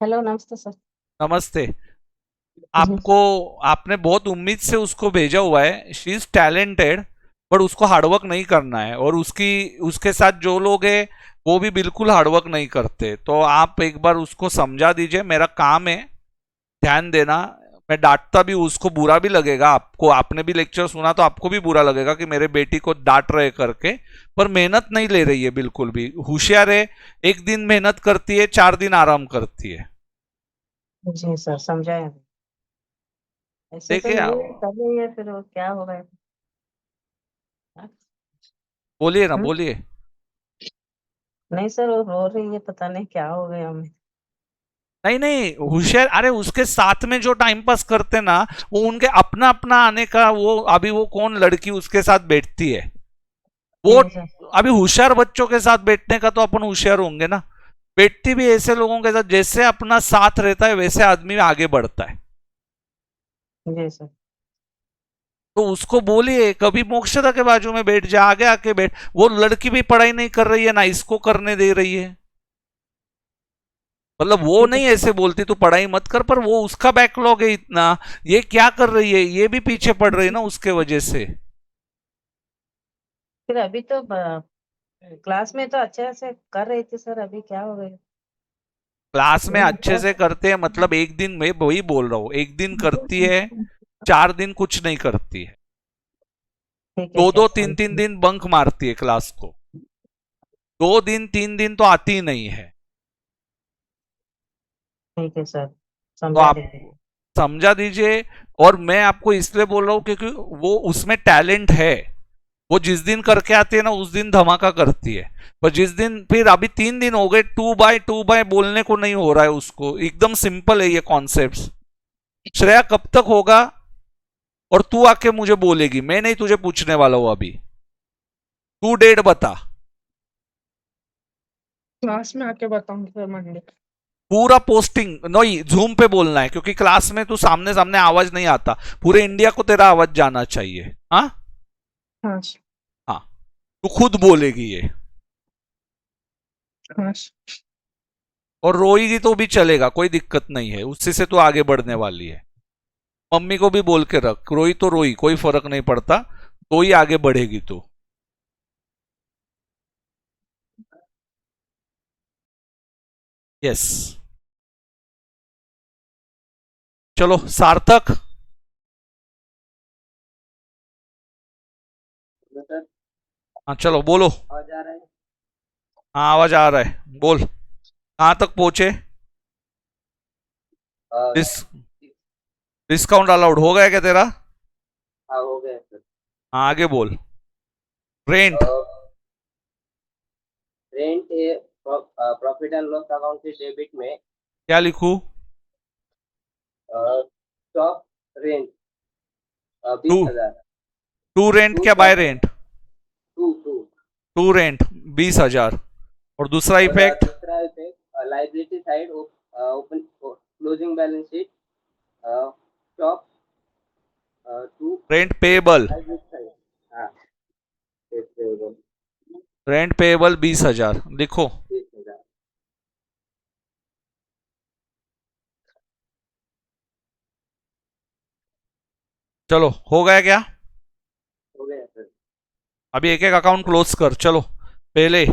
हेलो, नमस्ते सर। नमस्ते। जी। आपको, आपने बहुत उम्मीद से उसको भेजा हुआ है, शी इज टैलेंटेड, पर उसको हार्डवर्क नहीं करना है। और उसकी, उसके साथ जो लोग हैं वो भी बिल्कुल हार्डवर्क नहीं करते। तो आप एक बार उसको समझा दीजिए, मेरा काम है ध्यान देना। मैं डांटता भी, उसको बुरा भी लगेगा, आपको, आपने भी लेक्चर सुना तो आपको भी बुरा लगेगा कि मेरे बेटी को डांट रहे करके, पर मेहनत नहीं ले रही है बिल्कुल भी। होशियार है, एक दिन मेहनत करती है, 4 दिन आराम करती है। जी सर, समझाए अभी। ऐसे तो देखिए यही कर रही है, फिर वो क्या होगा? हाँ? बोलिए ना, हम्म? बोलिए। नहीं सर, वो रो रही है, पता नहीं क्या हो गया हमें। नहीं नहीं, होशियार, अरे उसके साथ में जो टाइम पास करते ना, वो उनके अपना अपना आने का, वो अभी वो कौन लड़की उसके साथ बैठती है वो? जी सर। अभी होशियार बच्चों के साथ बैठने का तो अपन होशियार होंगे ना। बैठती भी ऐसे लोगों के साथ जैसे अपना साथ रहता है वैसे आदमी आगे बढ़ता है। जी सर। तो उसको बोलिए कभी मोक्षदा के बाजू में बैठ जा, आगे आके बैठ। वो लड़की भी पढ़ाई नहीं कर रही है ना इसको करने दे रही है, मतलब वो ठीक है। नहीं ऐसे बोलती तू पढ़ाई मत कर, पर वो उसका बैकलॉग है इतना, ये क्या कर रही है, ये भी पीछे पड़ रही है ना उसके वजह से। फिर अभी तो क्लास में तो अच्छे से कर रही थी सर, अभी क्या हो गया? क्लास में अच्छे से करते हैं मतलब एक दिन, मैं वही बोल रहा हूँ, एक दिन करती है, 4 दिन कुछ नहीं करती है, ठीक है दो सर, दो तीन तीन दिन बंक मारती है क्लास को, 2 दिन 3 दिन तो आती ही नहीं है। ठीक है सर, तो समझा आप देंगे। समझा दीजिए। और मैं आपको इसलिए बोल रहा हूँ क्योंकि वो उसमें टैलेंट है, वो जिस दिन करके आती है ना उस दिन धमाका करती है, पर जिस दिन फिर अभी 3 दिन हो गए 2 बाय 2 बोलने को नहीं हो रहा है उसको। एकदम सिंपल है ये कॉन्सेप्ट। श्रेया कब तक होगा? और तू आके मुझे बोलेगी, मैं नहीं तुझे पूछने वाला हूं अभी। तू डेट बता। क्लास में आके बताऊंगी सर मंडे। पूरा पोस्टिंग नहीं, जूम पे बोलना है, क्योंकि क्लास में तू सामने सामने आवाज नहीं आता। पूरे इंडिया को तेरा आवाज जाना चाहिए। हाँ हाँ हाँ, तू खुद बोलेगी ये। हाँ और रोएगी तो भी चलेगा, कोई दिक्कत नहीं है, उससे से तू आगे बढ़ने वाली है। मम्मी को भी बोल के रख, रोई तो रोई, कोई फर्क नहीं पड़ता, तो ही आगे बढ़ेगी तू। यस, चलो सार्थक। हाँ चलो बोलो। आवाज आ रहा है? हाँ आवाज आ रहा है, बोल। कहाँ तक पहुंचे? डिस डिस्काउंट अलाउड हो गया क्या तेरा? हाँ हो गया सर। हाँ आगे बोल। Rent rent profit and loss account के डेबिट में क्या लिखूं? Stock rent to 20,000। To rent क्या by rent? To to to rent 20,000। और दूसरा इफेक्ट? दूसरा effect liability side open closing balance sheet stock to rent payable. Liability side. हाँ rent payable 20,000 लिखो। 20,000। चलो हो गया क्या? हो गया सर। अभी एक एक अकाउंट क्लोज कर। चलो पहले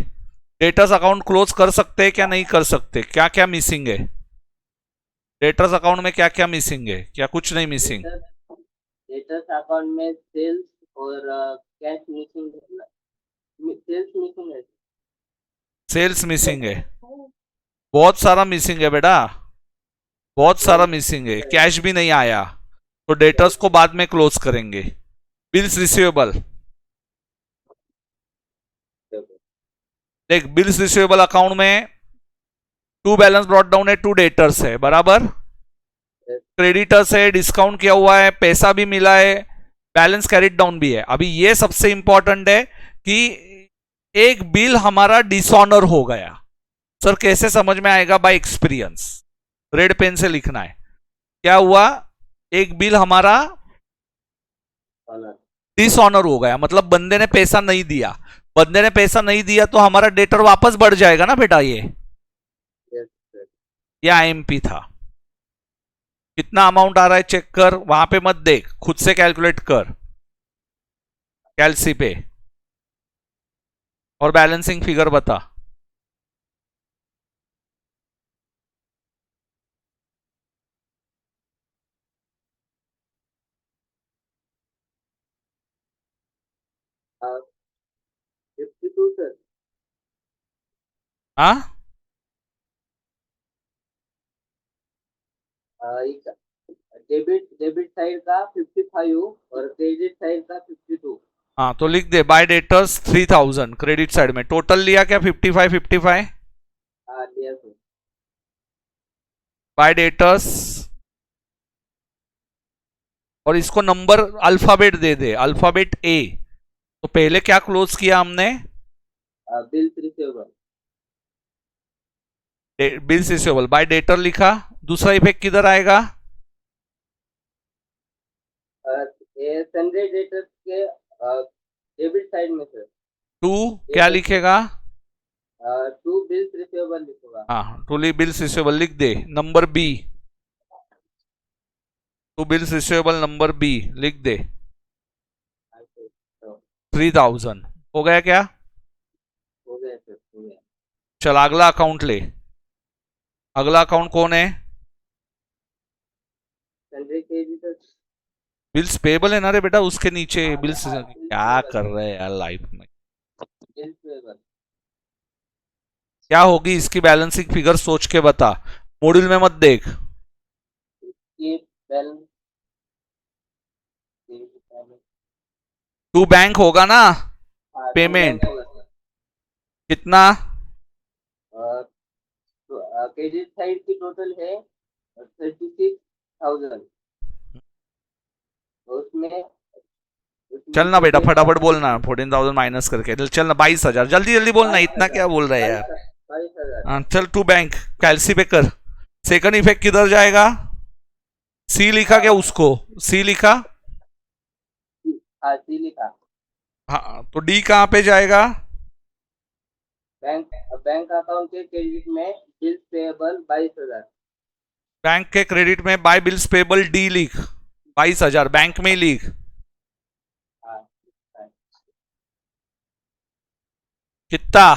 डेटर्स अकाउंट क्लोज कर सकते हैं क्या नहीं कर सकते? क्या क्या मिसिंग है डेटर्स अकाउंट में? क्या क्या मिसिंग है? क्या कुछ नहीं मिसिंग? डेटर्स अकाउंट में सेल्स और कैश मिसिंग। सेल्स मिसिंग है। सेल्स मिसिंग है, बहुत सारा मिसिंग है बेटा, बहुत सारा मिसिंग है। कैश भी नहीं आया, तो डेटर्स को बाद में क्लोज करेंगे। बिल्स रिसीवेबल देख, बिल्स रिसीवेबल अकाउंट में 2 बैलेंस ब्रॉट डाउन है, 2 डेटर्स है बराबर, क्रेडिटर्स है, डिस्काउंट किया हुआ है, पैसा भी मिला है, बैलेंस कैरिड डाउन भी है। अभी ये सबसे इंपॉर्टेंट है कि एक बिल हमारा डिसऑनर हो गया। सर कैसे समझ में आएगा? Bye experience. रेड पेन से लिखना है। क्या हुआ? एक बिल हमारा डिसऑनर हो गया, मतलब बंदे ने पैसा नहीं दिया। बंदे ने पैसा नहीं दिया तो हमारा डेटर वापस बढ़ जाएगा ना बेटा। ये आईएमपी था। कितना अमाउंट आ रहा है चेक कर, वहां पे मत देख, खुद से कैलकुलेट कर कैलसी पे, और बैलेंसिंग फिगर बता। हाँ 52 सर। हाँ डेबिट डेबिट साइड का 55 और क्रेडिट साइड का 52। हाँ तो लिख दे बाय डेटर्स 3000 क्रेडिट साइड में। टोटल लिया क्या 55? हाँ लिया सर। बाय डेटर्स, और इसको नंबर अल्फाबेट दे दे, अल्फाबेट ए। तो पहले क्या क्लोज किया हमने? Bill receivable. Bills receivable bye debtor लिखा। दूसरा इफेक्ट किधर आएगा? सनडे डेटर्स के डेबिट साइड में सर। टू क्या लिखेगा? टू बिल्स रिसीवेबल लिखूंगा। हाँ टू बिल्स रिसीवेबल लिख दे। Number B, to bills receivable number B लिख दे। 3000 हो गया क्या? हो गया सर, हो गया। चल अगला अकाउंट ले। अगला अकाउंट कौन है? Sunday creditors. बिल्स पेबल है ना रे बेटा, उसके नीचे बिल्स। क्या कर रहे हैं यार लाइफ में? Bill payable. क्या होगी इसकी बैलेंसिंग फिगर? सोच के बता, मॉड्यूल में मत देख। ये बैलेंस टू बैंक होगा ना? हाँ, पेमेंट बैंक होगा सर। कितना? क्रेडिट साइड की टोटल है 36,000। उसमें उसमें चल ना से बेटा 10,000 फटाफट बोलना, 14,000 माइनस करके चल ना, 22,000 जल्दी जल्दी बोलना, इतना क्या बोल रहा है यार? 22,000। हाँ चल, टू बैंक कैलसी पे कर। सेकंड इफेक्ट किधर जाएगा? सी लिखा क्या उसको? सी लिखा? हाँ, सी लिखा। हाँ तो डी कहाँ पे जाएगा? बैंक बैंक अकाउंट के क्रेडिट में बिल्स पेएबल 22,000। बैंक के क्रेडिट में बाय बिल्स पेबल डी लिख, 22,000 बैंक में ही लिख। हाँ, हाँ, कितना?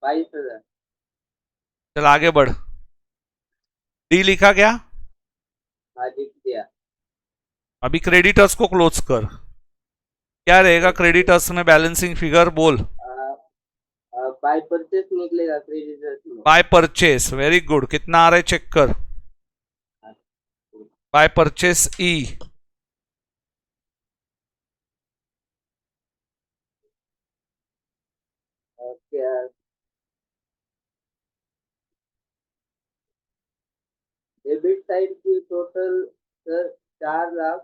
22,000। चल आगे बढ़। डी लिखा क्या? हाँ, लिख दिया। अभी क्रेडिटर्स को क्लोज कर। क्या रहेगा क्रेडिटर्स में बैलेंसिंग फिगर बोल? बाय परचेस निकलेगा क्रेडिटर्स में। By purchase, very good. कितना आ रहा है चेक कर। बाय परचेस ई, क्या डेबिट साइड की टोटल सर 4,00,000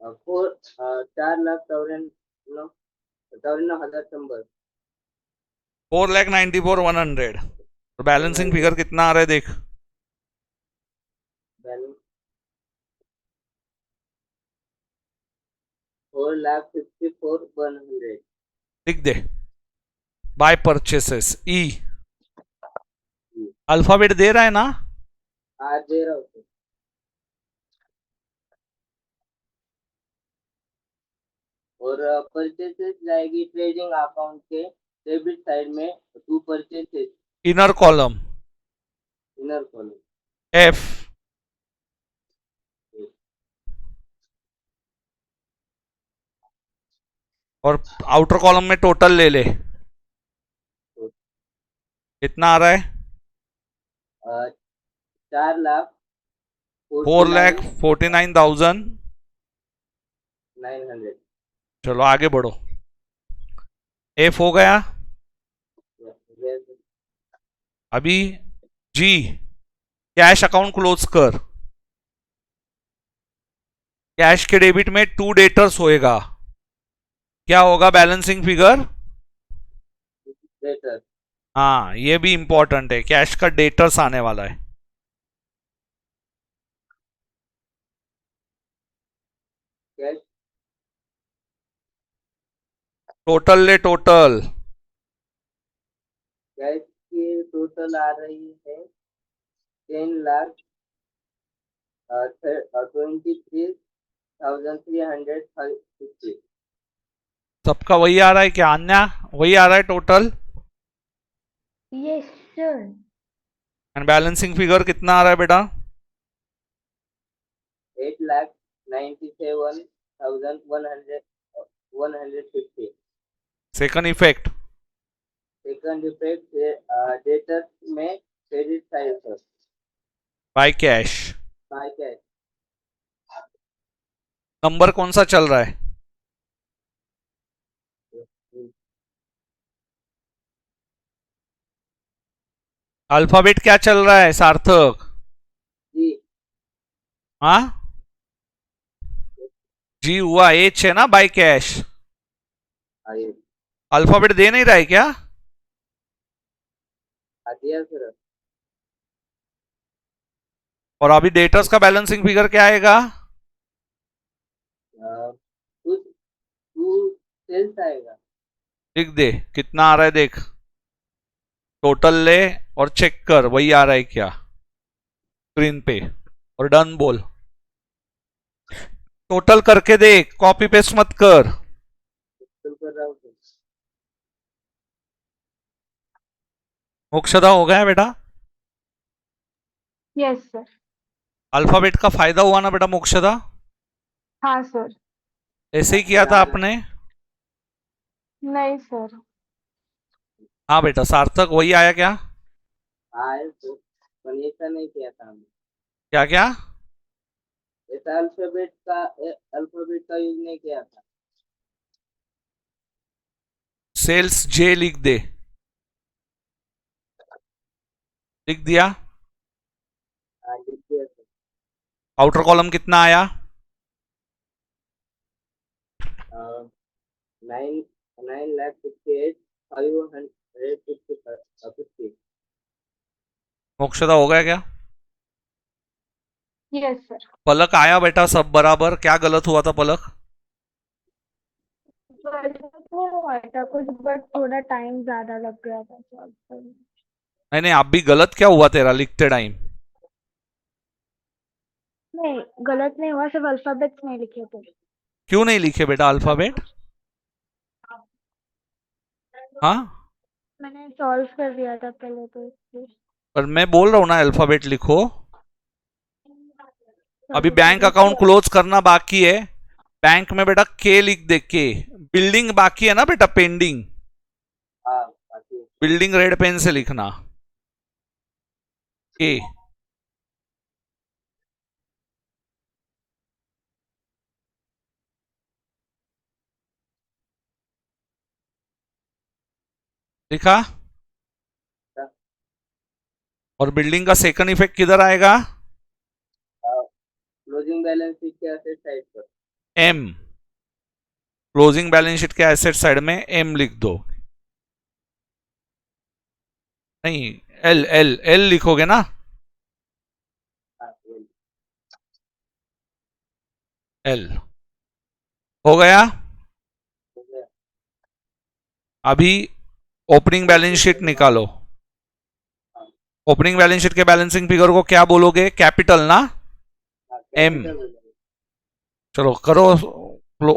4,54,100। 4,94,100। तो बैलेंसिंग फिगर कितना आ रहा है देख। बैलेंस 4,54,100। लिख दे बाय परचेसेस ई। अल्फाबेट दे रहा है ना? आज दे रहा हूँ सर। और परचेसेस जाएगी ट्रेडिंग अकाउंट के डेबिट साइड में, to purchases inner column inner column. F, और आउटर कॉलम में टोटल ले ले। कितना आ रहा है? 4,49,900। चलो आगे बढ़ो। एफ हो गया। अभी जी, कैश अकाउंट क्लोज कर। कैश के डेबिट में टू डेटर्स होएगा। क्या होगा बैलेंसिंग फिगर? डेटर हाँ ये भी इंपॉर्टेंट है, कैश का डेटर्स आने वाला है। कैश टोटल ले टोटल। कैश की टोटल आ रही है 10,23,350। सबका वही आ रहा है क्या? अन्य वही आ रहा है total? Yes, sir. And balancing figure कितना आ रहा है बेटा? 8,97,150। Second effect second effect debtor में क्रेडिट साइड पर by cash. By cash. Number कौन सा चल रहा है? अल्फाबेट क्या चल रहा है सार्थक? जी हाँ जी हुआ, एच है ना बाय कैश। आइए अल्फाबेट दे नहीं रहा है क्या? आ दिया सर। और अभी डेटर्स का बैलेंसिंग फिगर क्या आएगा? कुछ टू सेल्स आएगा। लिख दे कितना आ रहा है देख। टोटल ले और चेक कर वही आ रहा है क्या स्क्रीन पे, और डन बोल। टोटल करके देख, कॉपी पेस्ट मत कर। तो कर रहा हूँ सर। मोक्षदा हो गया बेटा? Yes, sir. अल्फाबेट का फायदा हुआ ना बेटा मोक्षदा? हाँ सर। ऐसे ही किया था आपने? नहीं सर। हाँ बेटा सार्थक वही आया क्या? आए तो पर ऐसा नहीं किया था हमने। क्या क्या? इस अल्फाबेट का यूज नहीं किया था। सेल्स जे लिख दे, लिख दिया। हाँ, लिख दिया सर। आउटर कॉलम कितना आया? 9,68,550। मोक्षदा हो गया क्या? Yes, sir. पलक आया बेटा सब बराबर? क्या गलत हुआ था पलक? हुआ था कुछ बट थोड़ा टाइम ज्यादा लग गया था सॉल्व करने। नहीं नहीं, आप भी गलत क्या हुआ तेरा लिखते टाइम? नहीं, गलत नहीं हुआ, सिर्फ अल्फाबेट्स नहीं लिखे थे। क्यों नहीं लिखे बेटा अल्फाबेट? हाँ, मैंने सॉल्व कर दिया था पहले तो इसलिए। पर मैं बोल रहा हूँ ना अल्फाबेट लिखो। अभी Sorry, bank sir, account close करना बाकी है। बैंक में बेटा के लिख दे, के। बिल्डिंग बाकी है ना बेटा, पेंडिंग। हाँ, बाकी है। बिल्डिंग रेड पेन से लिखना, के। लिखा? और बिल्डिंग का सेकंड इफेक्ट किधर आएगा? क्लोजिंग बैलेंस शीट के एसेट साइड पर। एम। क्लोजिंग बैलेंस शीट के एसेट साइड में एम लिख दो। नहीं, एल एल एल लिखोगे ना? हाँ, ये एल हो गया। हो गया। अभी ओपनिंग बैलेंस शीट निकालो। ओपनिंग बैलेंस शीट के बैलेंसिंग फिगर को क्या बोलोगे? कैपिटल ना? हाँ, एम। कैपिटल हो जाएगा। चलो करो।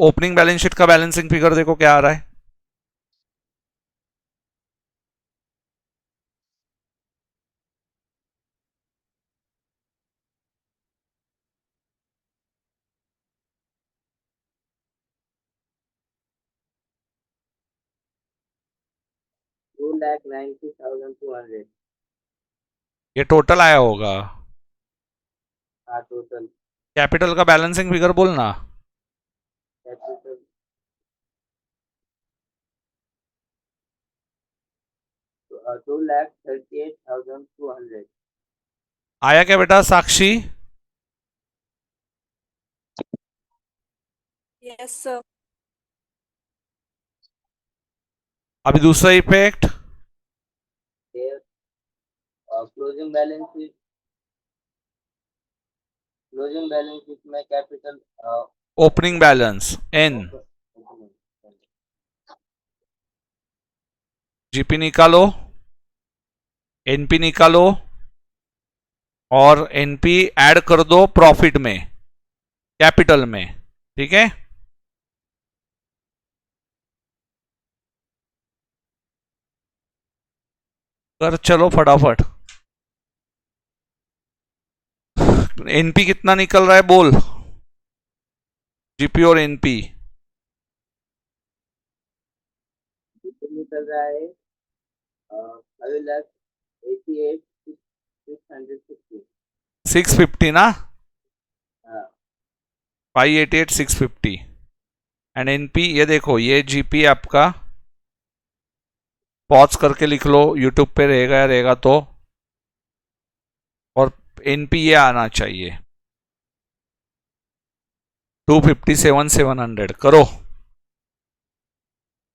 ओपनिंग बैलेंस शीट का बैलेंसिंग फिगर देखो क्या आ रहा है। $2,90,200। ये टोटल आया होगा। हाँ, टोटल कैपिटल का बैलेंसिंग फिगर बोलना। कैपिटल 2,38,200। आया क्या बेटा साक्षी? Yes, sir. अभी दूसरा effect. Closing balance sheet. Closing balance sheet में capital opening balance and. GP निकालो, एनपी निकालो, और एनपी ऐड कर दो प्रॉफिट में, कैपिटल में। ठीक है? कर चलो फटाफट। एनपी कितना निकल रहा है बोल? जीपी और एनपी निकल रहा है 5,88,650। 650 ना? हाँ, 588,650। एंड एनपी ये देखो, ये जीपी आपका पॉज करके लिख लो, यूट्यूब पे रहेगा या रहेगा तो। और एनपी ये आना चाहिए 257,700। करो।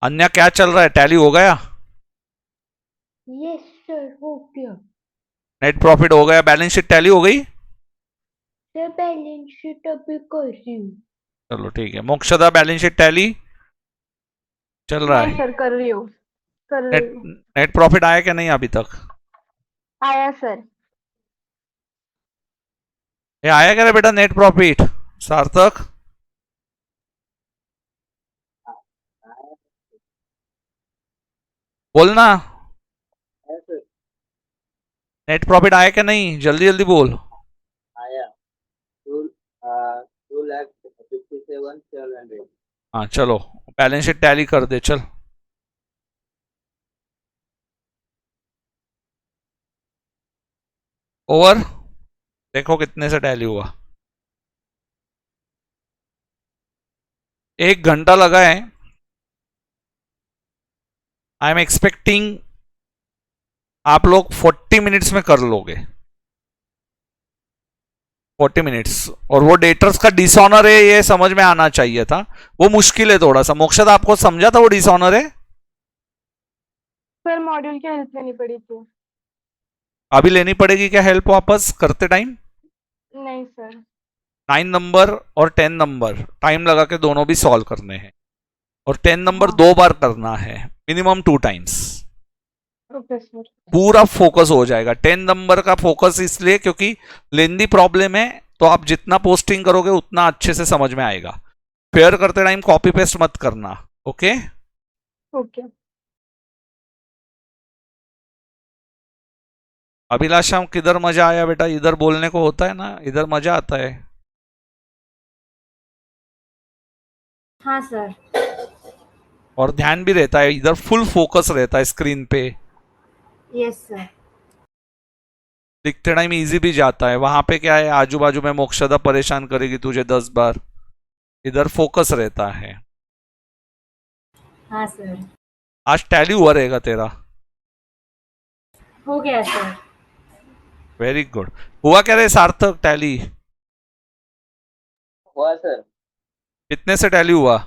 अन्य क्या चल रहा है? टैली हो गया? यस सर, हो गया। नेट प्रॉफिट हो गया? बैलेंस शीट टैली हो गई? सर बैलेंस शीट अभी कर रही हूँ। चलो ठीक है। मोक्षदा बैलेंस शीट टैली चल रहा नहीं है? सर, कर रही हूँ, कर रही नेट हूँ। नेट प्रॉफिट आया क्या नहीं अभी तक? आया सर। ये आया क्या रे बेटा नेट प्रॉफिट? सार्थक बोलना, ऐसे नेट प्रॉफिट आया क्या नहीं? जल्दी जल्दी बोल। आया 2,57,700। हाँ चलो, बैलेंस शीट टैली कर दे चल। ओवर। देखो कितने से टैली हुआ। 1 घंटा लगा है. आई एम एक्सपेक्टिंग आप लोग 40 मिनट्स में कर लोगे. 40 मिनट्स. और वो डेटर्स का डिसऑनर है ये समझ में आना चाहिए था. वो मुश्किल है थोड़ा सा. मोक्षदा आपको समझा था वो डिसऑनर है? सर मॉड्यूल की हेल्प लेनी पड़ी थी. अभी लेनी पड़ेगी क्या हेल्प वापस करते टाइम? नहीं सर. 9 नंबर और 10 नंबर टाइम लगा के दोनों भी सॉल्व करने हैं. और 10 नंबर 2 बार करना है, मिनिमम 2 टाइम्स. Okay sir. पूरा फोकस हो जाएगा. 10 नंबर का फोकस इसलिए क्योंकि लेंदी प्रॉब्लम है, तो आप जितना पोस्टिंग करोगे उतना अच्छे से समझ में आएगा. फेयर करते टाइम कॉपी पेस्ट मत करना. ओके. ओके. अभिलाषा किधर मजा आया बेटा? इधर बोलने को होता है ना, इधर मजा आता है. हाँ सर. और ध्यान भी रहता है, इधर फुल फोकस रहता है स्क्रीन पे. Yes sir. लिखते टाइम इजी भी जाता है. वहां पे क्या है, आजू बाजू में मोक्षदा परेशान करेगी तुझे 10 बार. इधर फोकस रहता है. हाँ सर. आज टैली हुआ रहेगा तेरा. हो गया सर. Very good. हुआ क्या रे सार्थक टैली? हुआ सर. कितने से टैली हुआ?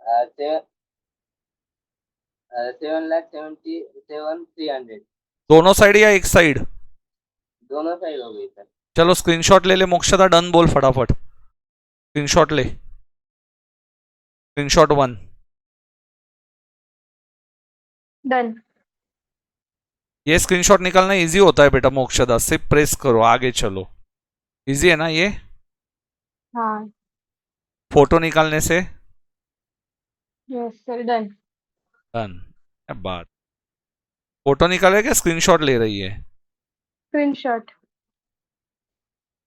7,77,300 दोनों साइड या एक साइड? दोनों साइड हो गई सर. चलो स्क्रीनशॉट ले ले मोक्षदा. डन बोल फटाफट. स्क्रीनशॉट ले. स्क्रीनशॉट 1. डन. ये स्क्रीनशॉट निकालना इजी होता है बेटा मोक्षदा. सिर्फ प्रेस करो, आगे चलो. इजी है ना ये? हाँ. फोटो निकालने से यस सर. डन. डन. बात. फोटो निकाले क्या स्क्रीनशॉट ले रही है? Screenshot.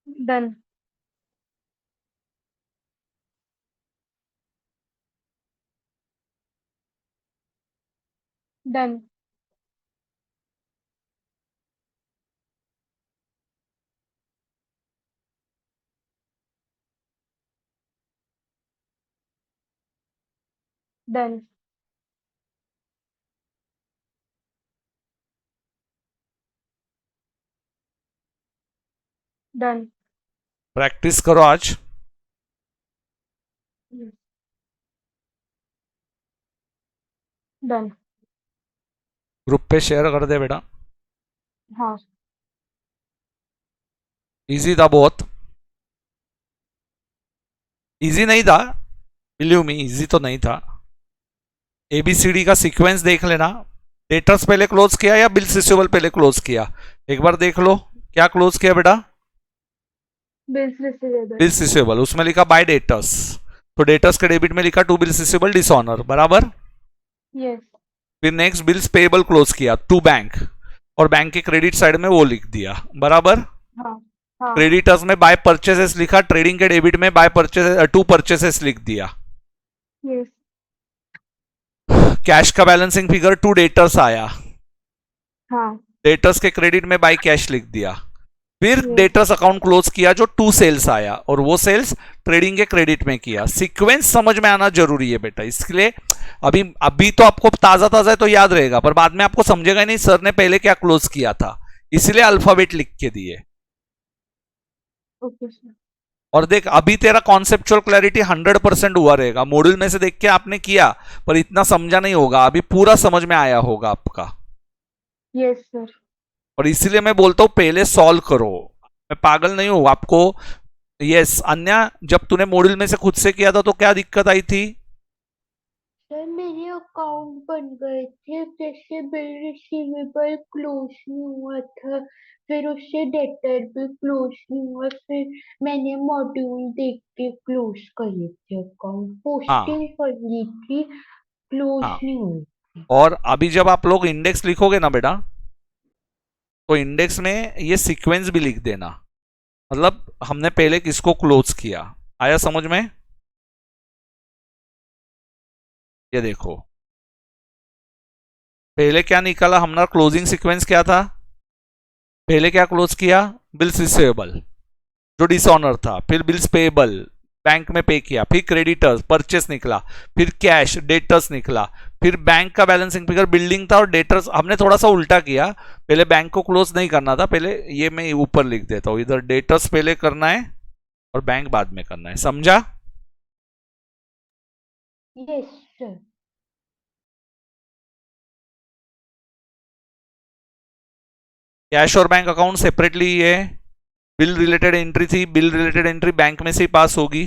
Done. Done. Done. Done. Practice करो आज. डन. ग्रुप पे शेयर कर दे बेटा. हाँ. इजी था बहुत. इजी नहीं था, बिलीव मी, इजी तो नहीं था. एबीसीडी का सीक्वेंस देख लेना. डेटर्स पहले क्लोज किया या बिल्स रिसीवेबल पहले क्लोज किया? एक बार देख लो. क्या क्लोज किया बेटा? Bills receivable. Bills receivable. उसमें लिखा बाय डेटर्स, तो डेटर्स के डेबिट में लिखा टू बिल्स रिसीवेबल डिसऑनर. बराबर. यस. फिर नेक्स्ट बिल्स पेएबल क्लोज किया टू बैंक, और बैंक के क्रेडिट साइड में वो लिख दिया. बराबर. हाँ. हाँ. क्रेडिटर्स में बाय परचेसेस लिखा, ट्रेडिंग के डेबिट में बाय परचेसेस टू परचेसेस लिख दिया. यस. कैश का बैलेंसिंग फिगर टू डेटर्स आया. हाँ. डेटर्स के क्रेडिट में बाय कैश लिख दिया. फिर Yes. डेटर्स अकाउंट क्लोज किया जो टू सेल्स आया, और वो सेल्स ट्रेडिंग के क्रेडिट में किया. सीक्वेंस समझ में आना जरूरी है बेटा. इसलिए अभी तो आपको ताजा ताजा है तो याद रहेगा, पर बाद में आपको समझेगा नहीं सर ने पहले क्या क्लोज किया था. इसलिए अल्फाबेट लिख के दिए. Okay sir. और देख अभी तेरा कॉन्सेप्चुअल क्लैरिटी 100% हुआ रहेगा. मॉड्यूल में से देख के आपने किया, पर इतना समझा नहीं होगा. अभी पूरा समझ में आया होगा आपका. Yes sir. और इसीलिए मैं बोलता हूं पहले सॉल्व करो. मैं पागल नहीं हूं आपको. यस अन्या, जब तूने मॉड्यूल में से खुद से किया था तो क्या दिक्कत आई थी? सर मेरे अकाउंट बन गए थे, जैसे बिल रिसीवेबल क्लोज नहीं हुआ था, फिर उससे डेटर भी क्लोज नहीं हुआ, फिर मैंने मॉड्यूल देख के क्लोज करे थे अकाउंट. पोस्टिंग कर ली थी, क्लोज हाँ. नहीं हुई. और अभी जब आप लोग इंडेक्स लिखोगे ना बेटा, तो इंडेक्स में ये सीक्वेंस भी लिख देना. मतलब हमने पहले किसको क्लोज किया. आया समझ में? ये देखो पहले क्या निकाला हमारा क्लोजिंग सीक्वेंस क्या था. पहले क्या क्लोज किया? बिल्स रिसीवेबल जो डिसऑनर था, फिर बिल्स पेएबल बैंक में पे किया, फिर क्रेडिटर्स परचेस निकला, फिर कैश डेटर्स निकला, फिर बैंक का बैलेंसिंग फिगर बिल्डिंग था और डेटर्स हमने थोड़ा सा उल्टा किया, पहले बैंक को क्लोज नहीं करना था, पहले ये मैं ऊपर लिख देता हूं, इधर डेटर्स पहले करना है और बैंक बाद में करना है, समझा? Yes, sir. कैश और बैंक अकाउंट सेपरेटली है, बिल रिलेटेड एंट्री थी, बिल रिलेटेड एंट्री बैंक में से ही पास होगी,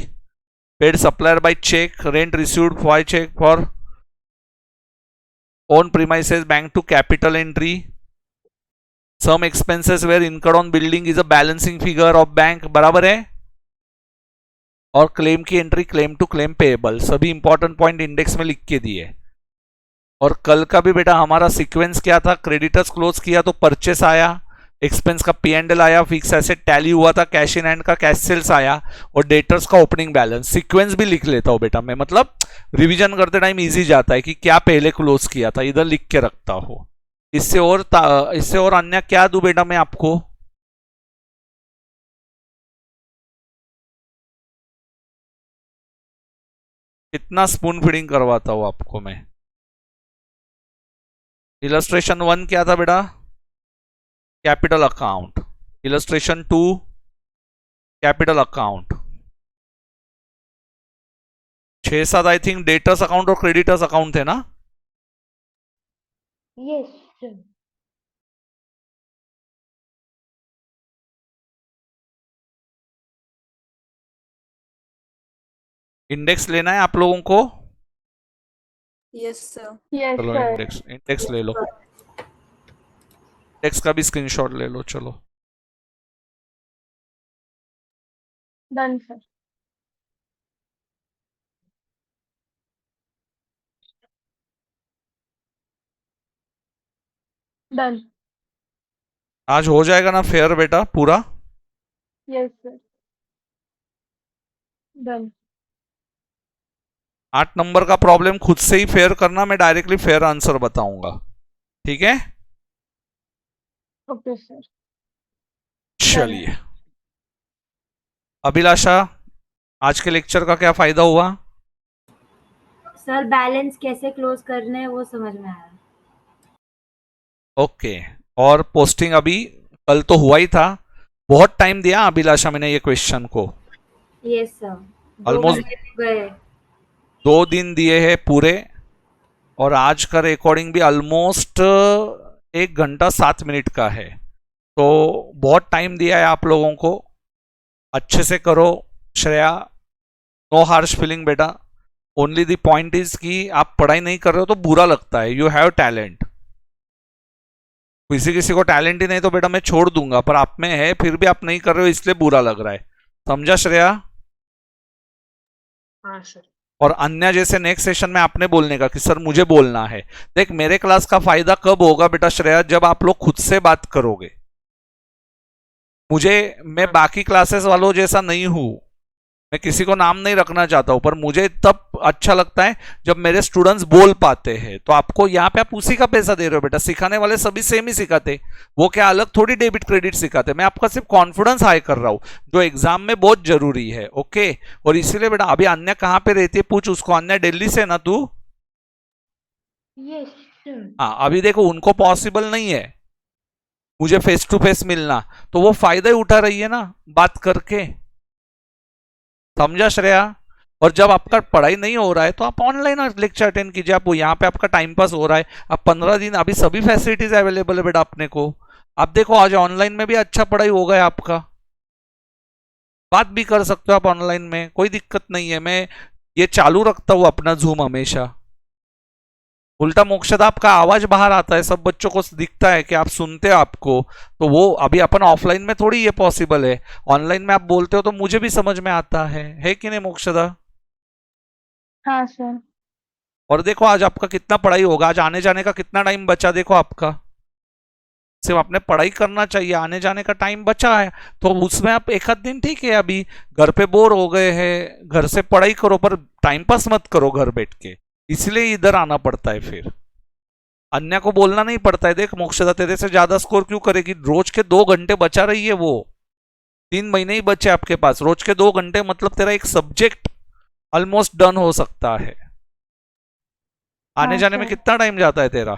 paid supplier by cheque, rent received by cheque for own premises bank to capital entry, some expenses were incurred on building is a balancing figure of bank, बराबर है, और claim की entry claim to claim payable, सभी important point index में लिख के दिए। और कल का भी बेटा हमारा सीक्वेंस क्या था, क्रेडिटर्स क्लोज किया तो परचेस आया, एक्सपेंस का P&L आया, फिक्स एसेट टैली हुआ था, कैश इन हैंड का कैश सेल्स आया और डेटर्स का ओपनिंग बैलेंस। सीक्वेंस भी लिख लेता हूं बेटा मैं, मतलब रिवीजन करते टाइम इजी जाता है कि क्या पहले क्लोज किया था, इधर लिख के रखता हूं। इससे और अन्य क्या दूं बेटा मैं आपको? कितना स्पून फीडिंग करवाता हूं आपको मैं? इलस्ट्रेशन 1 क्या था बेटा? Capital account. Illustration 2 capital account. 6-7 I think debtors account और क्रेडिटर्स अकाउंट थे ना? Yes, sir. इंडेक्स लेना है आप लोगों को? Yes sir. Yes, चलो sir. इंडेक्स ले लो, इंडेक्स का भी स्क्रीनशॉट ले लो। चलो Done, sir. Done. आज हो जाएगा ना फेयर बेटा पूरा? Yes, sir. Done. 8 नंबर का प्रॉब्लम खुद से ही फेयर करना, मैं डायरेक्टली फेयर आंसर बताऊंगा, ठीक है? Okay, sir. चलिए अभिलाषा, आज के लेक्चर का क्या फायदा हुआ? सर बैलेंस कैसे क्लोज करने हैं वो समझ में आया। ओके, और पोस्टिंग अभी कल तो हुआ ही था, बहुत टाइम दिया अभिलाषा मैंने ये क्वेश्चन को? Yes sir. Almost- गए 2 दिन दिए हैं पूरे, और आज का रिकॉर्डिंग भी ऑलमोस्ट 1 घंटा 7 मिनट का है, तो बहुत टाइम दिया है आप लोगों को। अच्छे से करो श्रेया, नो हार्श फीलिंग बेटा, ओनली द पॉइंट इज कि आप पढ़ाई नहीं कर रहे हो तो बुरा लगता है, यू हैव टैलेंट। किसी को टैलेंट ही नहीं तो बेटा मैं छोड़ दूंगा, पर आप में है, फिर भी आप नहीं कर रहे हो इसलिए बुरा लग रहा है, समझा श्रेया? हाँ सर। और अन्य जैसे नेक्स्ट सेशन में आपने बोलने का कि सर मुझे बोलना है। देख मेरे क्लास का फायदा कब होगा बेटा श्रेया, जब आप लोग खुद से बात करोगे। मैं बाकी क्लासेस वालों जैसा नहीं हूं, मैं किसी को नाम नहीं रखना चाहता हूं, पर मुझे तब अच्छा लगता है जब मेरे स्टूडेंट्स बोल पाते हैं। तो आपको यहाँ पे आप उसी का पैसा दे रहे हो बेटा, सिखाने वाले सभी सेम ही सिखाते, वो क्या अलग थोड़ी डेबिट क्रेडिट सिखाते, मैं आपका सिर्फ कॉन्फिडेंस हाई कर रहा हूँ जो एग्जाम में बहुत जरूरी है। ओके, और इसीलिए बेटा अभी अन्य कहाँ पे रहती है पूछ उसको, अन्य दिल्ली से ना तू? Yes, sir. हाँ, अभी देखो उनको पॉसिबल नहीं है मुझे फेस टू फेस मिलना, तो वो फायदा ही उठा रही है ना बात करके, समझा श्रेया? और जब आपका पढ़ाई नहीं हो रहा है तो आप ऑनलाइन लेक्चर अटेंड कीजिए, आप यहाँ पे आपका टाइम पास हो रहा है, आप 15 दिन अभी सभी फैसिलिटीज अवेलेबल है बेटा अपने को। आप देखो आज ऑनलाइन में भी अच्छा पढ़ाई हो गया आपका, बात भी कर सकते हो आप ऑनलाइन में, कोई दिक्कत नहीं है। मैं ये चालू रखता हूँ अपना जूम हमेशा, उल्टा मोक्षदा आपका आवाज बाहर आता है, सब बच्चों को दिखता है कि आप सुनते हो आपको, तो वो अभी अपन ऑफलाइन में थोड़ी ये पॉसिबल है, ऑनलाइन में आप बोलते हो तो मुझे भी समझ में आता है कि नहीं मोक्षदा? हाँ सर। और देखो आज आपका कितना पढ़ाई होगा, आज आने जाने का कितना टाइम बचा, देखो आपका सिर्फ आपने पढ़ाई करना चाहिए, आने जाने का टाइम बचा है, तो उसमें आप एक आध दिन ठीक है, अभी घर पे बोर हो गए हैं, घर से पढ़ाई करो पर टाइम पास मत करो घर बैठ के, इसलिए इधर आना पड़ता है, फिर अन्य को बोलना नहीं पड़ता है। देख मोक्षदा तेरे से ज्यादा स्कोर क्यों करेगी, रोज के 2 घंटे बचा रही है वो, 3 महीने ही बचे आपके पास, रोज के 2 घंटे, मतलब तेरा एक सब्जेक्ट ऑलमोस्ट डन हो सकता है। आने हाँ जाने में सर, कितना टाइम जाता है तेरा?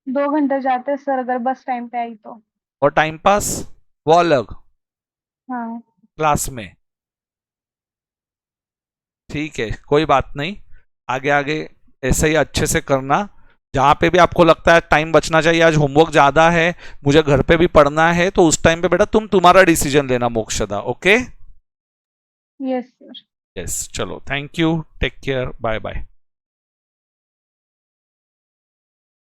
2 घंटे जाते हैं सर अगर बस टाइम पे आई तो। और टाइम पास वो अलग हाँ क्लास में। ठीक है, कोई बात नहीं, आगे आगे ऐसे ही अच्छे से करना। जहाँ पे भी आपको लगता है टाइम बचना चाहिए, आज होमवर्क ज़्यादा है, मुझे घर पे भी पढ़ना है, तो उस टाइम पे बेटा तुम्हारा डिसीजन लेना Mokshada. Okay? Yes sir. Yes, चलो, thank you, take care, bye bye.